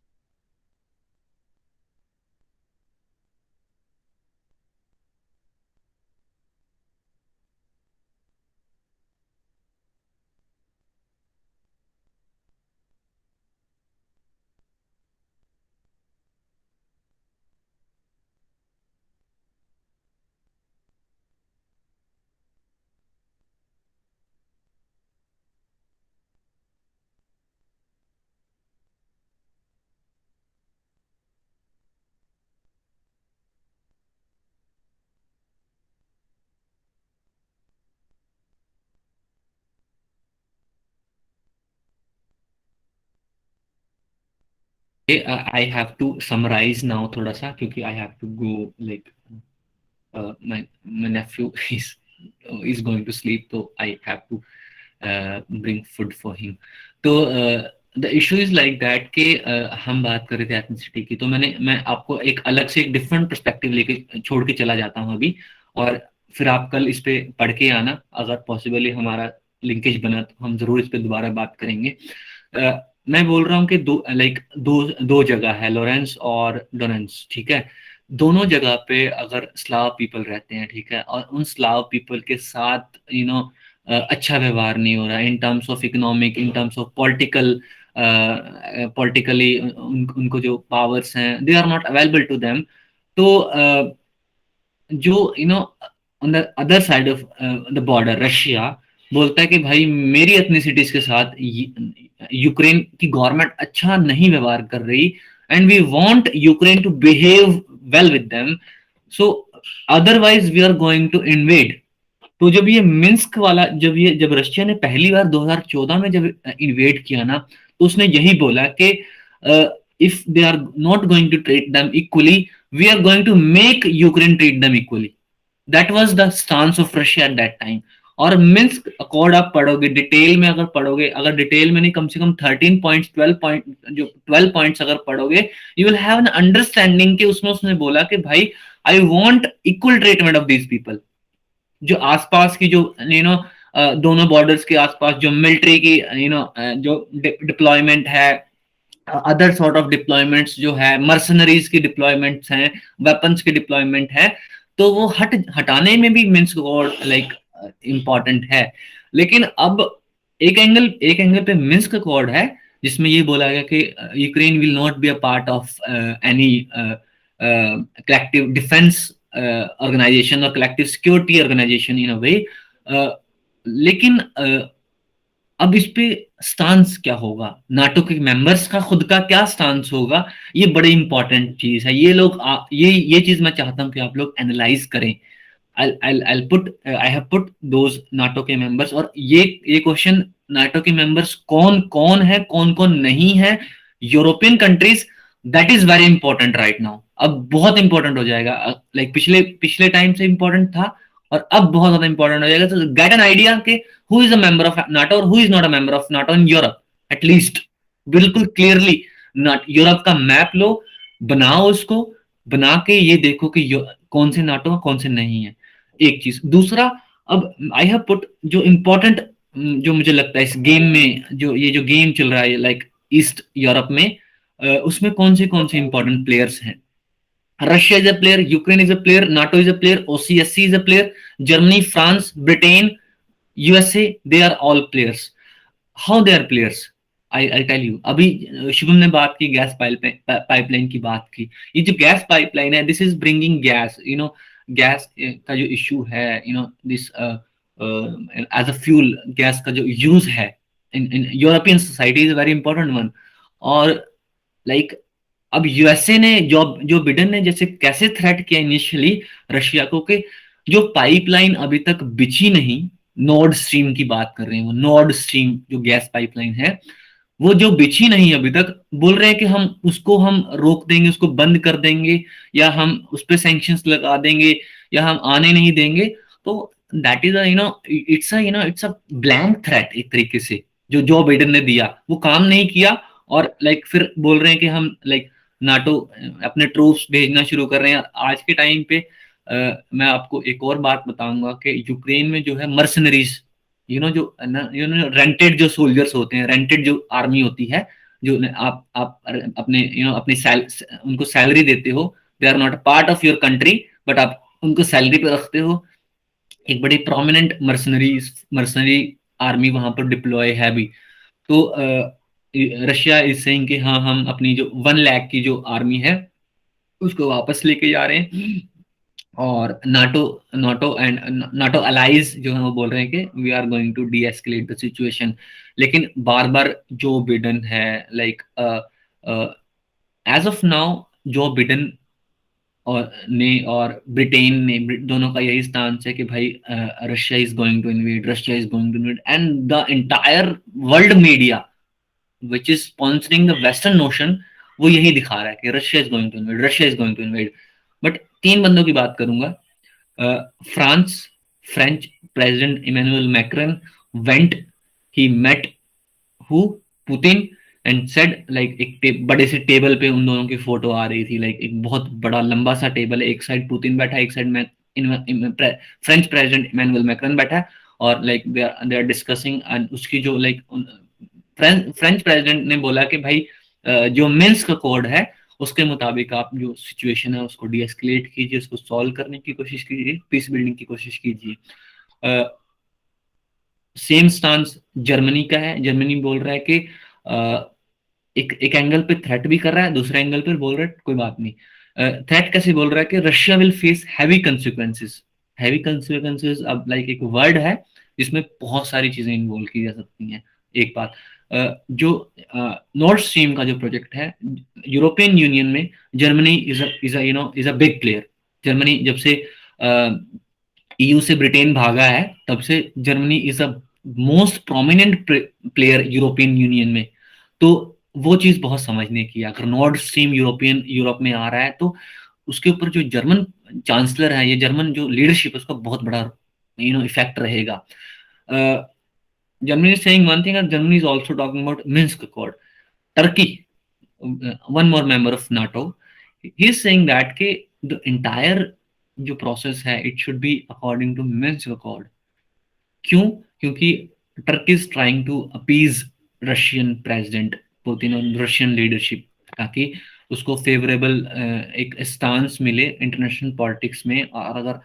I have to summarise now थोड़ा सा, क्योंकि I have to go, like my nephew is going to sleep, so I have to bring food for him. तो the issue is like that कि हम बात कर रहे थे एथनिसिटी की, तो मैं आपको एक अलग से एक डिफरेंट पर्सपेक्टिव लेके छोड़ के चला जाता हूँ अभी, और फिर आप कल इस पे पढ़ के आना, अगर पॉसिबली हमारा लिंकेज बना तो हम जरूर इस पे दोबारा बात करेंगे। मैं बोल रहा हूँ कि दो जगह है, लॉरेंस और डोनेंस, ठीक है। दोनों जगह पे अगर स्लाव पीपल रहते हैं, ठीक है, और उन स्लाव पीपल के साथ अच्छा व्यवहार नहीं हो रहा in terms of economic, in terms of politically उनको जो पावर्स हैं they are not available to them. तो जो on the other side of the border Russia बोलता है कि भाई मेरी एथनिसिटीज के साथ यूक्रेन की गवर्नमेंट अच्छा नहीं व्यवहार कर रही, and we want Ukraine to behave well with them, so otherwise we are going to invade. तो जब ये मिन्स्क वाला, जब रशिया ने पहली बार 2014 में जब इन्वेड किया ना, तो उसने यही बोला कि if they are not going to treat them equally, we are going to make Ukraine treat them equally. That was the stance of Russia at that time. और मिन्स्क अकॉर्ड आप पढ़ोगे डिटेल में, अगर पढ़ोगे, अगर डिटेल में नहीं कम से कम 13 पॉइंट्स 12 पॉइंट जो 12 पॉइंट्स अगर पढ़ोगे, you will have an understanding कि उसमें उसने बोला कि भाई I want equal treatment of these people. जो आसपास की जो दोनों बॉर्डर्स के आसपास जो मिलिट्री की जो डिप्लॉयमेंट है, अदर सॉर्ट ऑफ डिप्लॉयमेंट्स जो है, मर्सनरीज की डिप्लॉयमेंट्स हैं, वेपन्स की डिप्लॉयमेंट है, तो वो हटाने में भी मिन्स्क अकॉर्ड लाइक इम्पॉर्टेंट है। लेकिन अब एक एंगल पे मिन्स्क अकॉर्ड है जिसमें ये बोला गया कि Ukraine will not be a part of any collective defence organisation और collective security organisation in a way. लेकिन अब इस पे स्टांस क्या होगा, नाटो के मेंबर्स का खुद का क्या स्टांस होगा, ये बड़ी इंपॉर्टेंट चीज है। ये चीज मैं चाहता हूं कि आप लोग एनालाइज करें। I'll put I have put those NATO के members, और ये क्वेश्चन NATO के members कौन कौन है कौन कौन नहीं है European countries, that is very important right now. अब बहुत इंपॉर्टेंट हो जाएगा, लाइक पिछले टाइम से इंपॉर्टेंट था और अब बहुत ज्यादा इंपॉर्टेंट हो जाएगा। तो गेट एन आइडिया के who is a member of NATO और who is not a member of NATO in Europe, at least बिल्कुल क्लियरली यूरोप का मैप लो, बनाओ उसको, बना के ये देखो कि कौन से नाटो कौन से नहीं है, एक चीज। दूसरा, अब आई हैव पुट जो इंपॉर्टेंट, जो मुझे लगता है इस गेम में, जो गेम चल रहा है लाइक ईस्ट यूरोप में, उसमें कौन से इंपॉर्टेंट प्लेयर्स हैं। Russia is a player, Ukraine is a player, NATO is a player, OCSC is a player, Germany, France, Britain, USA, they are all players. How they are players, I tell you. अभी शुभम ने बात की gas pipeline की बात की। ये जो gas pipeline है, this is bringing gas, gas का जो इशू है, this as a fuel, gas का जो यूज है in European society is very important one. और लाइक अब यूएसए ने जो बिडेन ने जैसे कैसे थ्रेट किया इनिशियली रशिया को कि जो पाइपलाइन अभी तक बिछी नहीं, नॉर्ड स्ट्रीम की बात कर रहे हैं, वो नॉर्ड स्ट्रीम जो गैस पाइपलाइन है, वो जो बिछी नहीं अभी तक, बोल रहे हैं कि हम रोक देंगे, उसको बंद कर देंगे, या हम उस पर सैंक्शंस लगा देंगे, या हम आने नहीं देंगे। तो that is it's a blank threat एक तरीके से, जो बाइडेन ने दिया वो काम नहीं किया। और लाइक फिर बोल रहे हैं कि हम लाइक नाटो अपने ट्रूप्स भेजना शुरू कर रहे हैं। आज के टाइम पे मैं आपको एक और बात बताऊंगा कि यूक्रेन में जो है मर्सनरीज, जो रेंटेड जो सोल्जर्स होते हैं, रेंटेड जो आर्मी होती है, जो आप अपने उनको सैलरी देते हो, they are not part of your country, but आप उनको सैलरी पे रखते हो। एक बड़ी प्रोमिनेंट मर्सनरी आर्मी वहां पर डिप्लॉय है भी। तो रशिया इज सेइंग कि हाँ, हम अपनी जो 1 लाख की जो आर्मी है उसको वापस लेके जा रहे हैं, और नाटो अलाइज जो है वो बोल रहे हैं कि we are going to de-escalate the situation. लेकिन बार बार जो बिडेन है, लाइक एज ऑफ नाउ जो बिडेन और ब्रिटेन ने, दोनों का यही स्टांस है कि भाई Russia is going to invade, and the entire world media which is sponsoring the western notion, वो यही दिखा रहा है कि Russia is going to invade. But 3 बंदों की बात करूंगा। French president Emmanuel मैक्रन went, he met Putin and said, like एक बड़े से टेबल पे उन दोनों की फोटो आ रही थी, लाइक एक बहुत बड़ा लंबा सा टेबल है, एक साइड पुतिन बैठा है, एक साइड में फ्रेंच प्रेसिडेंट इमैनुअल मैक्रन बैठा है, और like they are discussing. And उसकी जो लाइक फ्रेंच प्रेसिडेंट ने बोला कि भाई जो मिन्स्क कोड है उसके मुताबिक आप जो सिचुएशन है उसको डी एस्केलेट कीजिए, उसको सॉल्व करने की कोशिश कीजिए, पीस बिल्डिंग की कोशिश कीजिए। सेम स्टांस जर्मनी का है। जर्मनी बोल रहा है कि एक एंगल पे थ्रेट भी कर रहा है, दूसरे एंगल पे बोल रहा है कोई बात नहीं। थ्रेट कैसे बोल रहा है कि Russia will face heavy consequences. अब लाइक एक वर्ड है जिसमें बहुत सारी चीजें इन्वॉल्व की जा सकती हैं। एक बात, जो नॉर्थ स्ट्रीम का जो प्रोजेक्ट है यूरोपियन यूनियन में, Germany is a big player. Germany जब से EU से ब्रिटेन भागा है तब से Germany is a most prominent player European union में। तो वो चीज बहुत समझने की, अगर नॉर्थ स्ट्रीम यूरोप में आ रहा है तो उसके ऊपर जो जर्मन चांसलर है, ये जर्मन जो लीडरशिप है, उसका बहुत बड़ा इफेक्ट रहेगा। Germany is saying one thing, and Germany is also talking about Minsk Accord. Turkey, one more member of NATO, he is saying that कि the entire जो प्रोसेस है it should be according to Minsk Accord. क्यों? क्योंकि Turkey is trying to appease Russian president Putin और Russian leadership, ताकि उसको favourable एक stance मिले इंटरनेशनल पॉलिटिक्स में। और अगर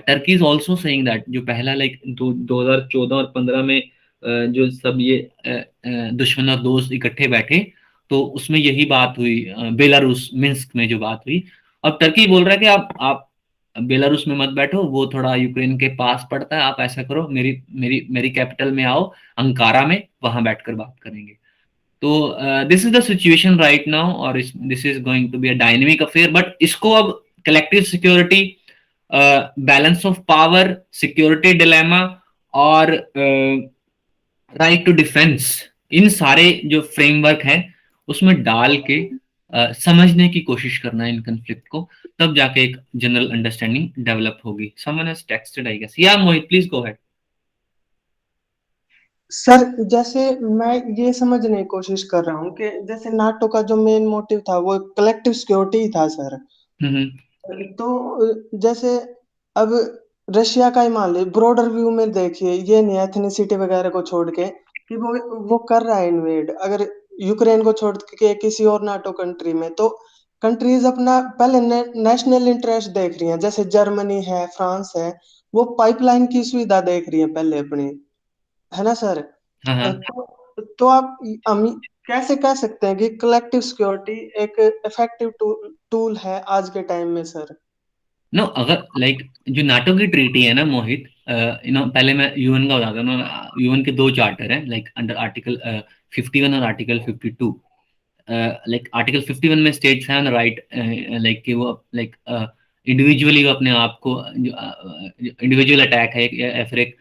Turkey is also saying that जो पहला लाइक 2014 और 15 में जो सब ये दुश्मन और दोस्त इकट्ठे बैठे, तो उसमें यही बात हुई, बेलारूस मिन्स्क में जो बात हुई। अब टर्की बोल रहा है कि आप बेलारूस में मत बैठो, वो थोड़ा यूक्रेन के पास पड़ता है, आप ऐसा करो मेरी कैपिटल में आओ, अंकारा में, वहां बैठकर बात करेंगे। तो this is the situation right now, और this is going to be a dynamic affair. But इसको अब collective security balance of power, security dilemma और राइट टू डिफेंस, इन सारे जो फ्रेमवर्क है उसमें डाल के समझने की कोशिश करना है इन कन्फ्लिक्ट को, तब जाके एक जनरल अंडरस्टैंडिंग डेवलप होगी. Someone has texted I guess. या Mohit please go ahead. Sir जैसे मैं ये समझने की कोशिश कर रहा हूँ कि जैसे नाटो का जो मेन मोटिव था वो कलेक्टिव सिक्योरिटी ही था सर. तो जैसे अब रशिया का ही मान लीजिए, ब्रॉडर व्यू में देखिए, ये नहीं एथनिसिटी वगैरह को छोड़ के कि वो कर रहा है इन्वेड, अगर यूक्रेन को छोड़ के किसी और नाटो कंट्री में, तो कंट्रीज अपना पहले नेशनल इंटरेस्ट देख रही हैं. जैसे जर्मनी है, फ्रांस है, वो पाइपलाइन की सुविधा देख रही है पहले अपनी, है ना सर. हाँ. तो आप हम कैसे कह सकते हैं कि कलेक्टिव सिक्योरिटी एक इफेक्टिव टूल है आज के टाइम में सर? नो, अगर लाइक जो नाटो की ट्रीटी है ना मोहित, पहले मैं यूएन का बताता हूँ ना. यूएन के 2 चार्टर हैं, लाइक अंडर आर्टिकल 51 और आर्टिकल 52. लाइक आर्टिकल 51 में स्टेट्स हैं राइट, लाइक कि वो लाइक इंडिविजुअली अपने आप को, इंडिविजुअल अटैक है या फिर एक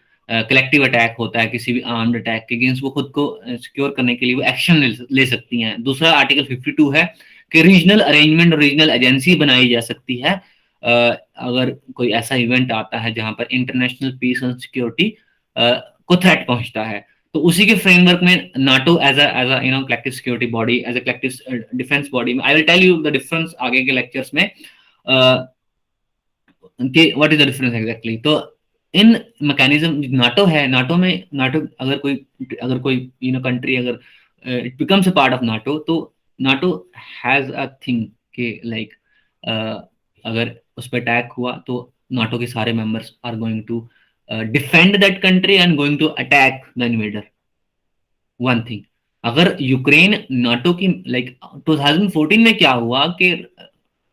कलेक्टिव अटैक होता है किसी भी आर्म्ड अटैक के अगेंस्ट, वो खुद को सिक्योर करने के लिए वो एक्शन ले सकती हैं. दूसरा आर्टिकल 52 है कि रीजनल अरेंजमेंट और रीजनल एजेंसी बनाई जा सकती है अगर कोई ऐसा इवेंट आता है जहां पर इंटरनेशनल पीस एंड सिक्योरिटी को थ्रेट पहुंचता है. तो उसी के फ्रेमवर्क में NATO as a collective security body, as a collective defence body, I will tell you the difference आगे के लेक्चर्स में कि what is the difference exactly. तो इन मैकेनिज्म नाटो है, नाटो में अगर कोई कंट्री अगर it becomes a part of NATO, तो नाटो हैज अ थिंग कि लाइक अगर उस पर अटैक हुआ तो नाटो के सारे members are going to defend that country and going to attack the invader. One thing, अगर यूक्रेन नाटो की लाइक 2014 में क्या हुआ कि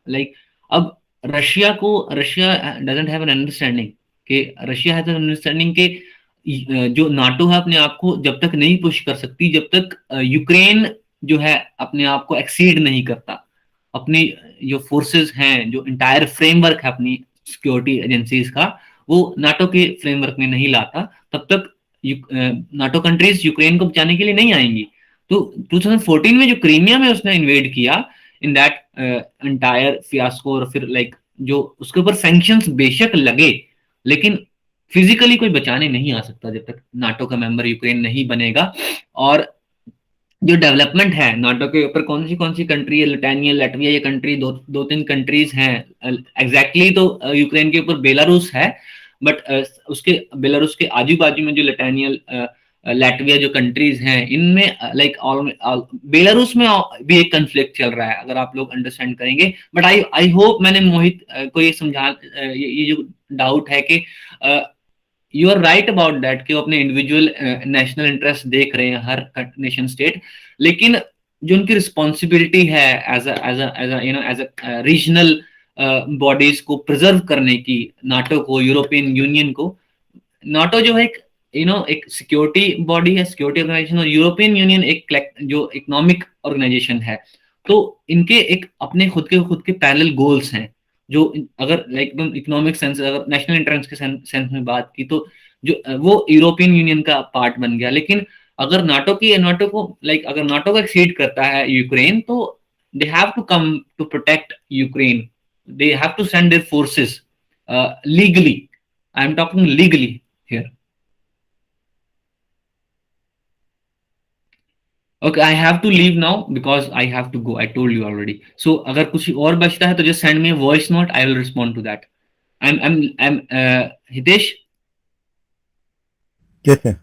लाइक अब Russia doesn't have an understanding कि रशिया हैज एन अंडरस्टैंडिंग कि जो नाटो है अपने आप को जब तक नहीं पुश कर सकती जब तक यूक्रेन जो है अपने आप को एक्सीड नहीं करता, अपनी जो फोर्सेस हैं, जो इंटायर फ्रेमवर्क है अपनी सिक्योरिटी एजेंसीज का, वो नाटो के फ्रेमवर्क में नहीं लाता, तब तक नाटो कंट्रीज यूक्रेन को बचाने के लिए नहीं आएंगी. तो 2014 में जो क्रीमिया में उसने इन्वेड किया, इन दैट एंटायर फियास्को, और फिर लाइक जो उसके ऊपर सैंक्शंस बेशक लगे, लेकिन फिजिकली कोई बचाने नहीं आ सकता जब तक नाटो का मेंबर यूक्रेन नहीं बनेगा. और जो डेवलपमेंट है नाटो के ऊपर, कौन सी कंट्री है, लिटानिया, लैटविया, ये कंट्री दो तीन कंट्रीज हैं एग्जैक्टली. तो यूक्रेन के ऊपर बेलारूस है, बट उसके बेलारूस के आजू बाजू में जो लिटानिया, लैटविया जो कंट्रीज हैं, इनमें लाइक बेलारूस में भी एक कन्फ्लिक्ट चल रहा है, अगर आप लोग अंडरस्टैंड करेंगे. बट आई होप मैंने मोहित को ये समझा, ये जो डाउट है कि you are right about that कि वो अपने इंडिविजुअल नेशनल इंटरेस्ट देख रहे हैं हर नेशन स्टेट, लेकिन जो उनकी रिस्पॉन्सिबिलिटी है एज अ रीजनल बॉडीज को प्रिजर्व करने की, नाटो को, यूरोपियन यूनियन को. नाटो जो है एक सिक्योरिटी बॉडी है, सिक्योरिटी ऑर्गेनाइजेशन, और यूरोपियन यूनियन एक जो इकोनॉमिक ऑर्गेनाइजेशन है. तो इनके एक अपने खुद के पैरेलल गोल्स हैं, जो अगर लाइक एकदम इकोनॉमिक सेंस, अगर नेशनल इंटरेस्ट के सेंस में बात की, तो जो वो यूरोपियन यूनियन का पार्ट बन गया. लेकिन अगर नाटो को लाइक अगर नाटो को एक्सीड करता है यूक्रेन, तो they have to come to protect Ukraine, they have to send their forces legally. I am talking legally here. Okay, I have to leave now because I have to go. I told you already. So अगर कुछ और बचता है तो just send me a voice note. I will respond to that. I'm Hitesh. Yes, sir.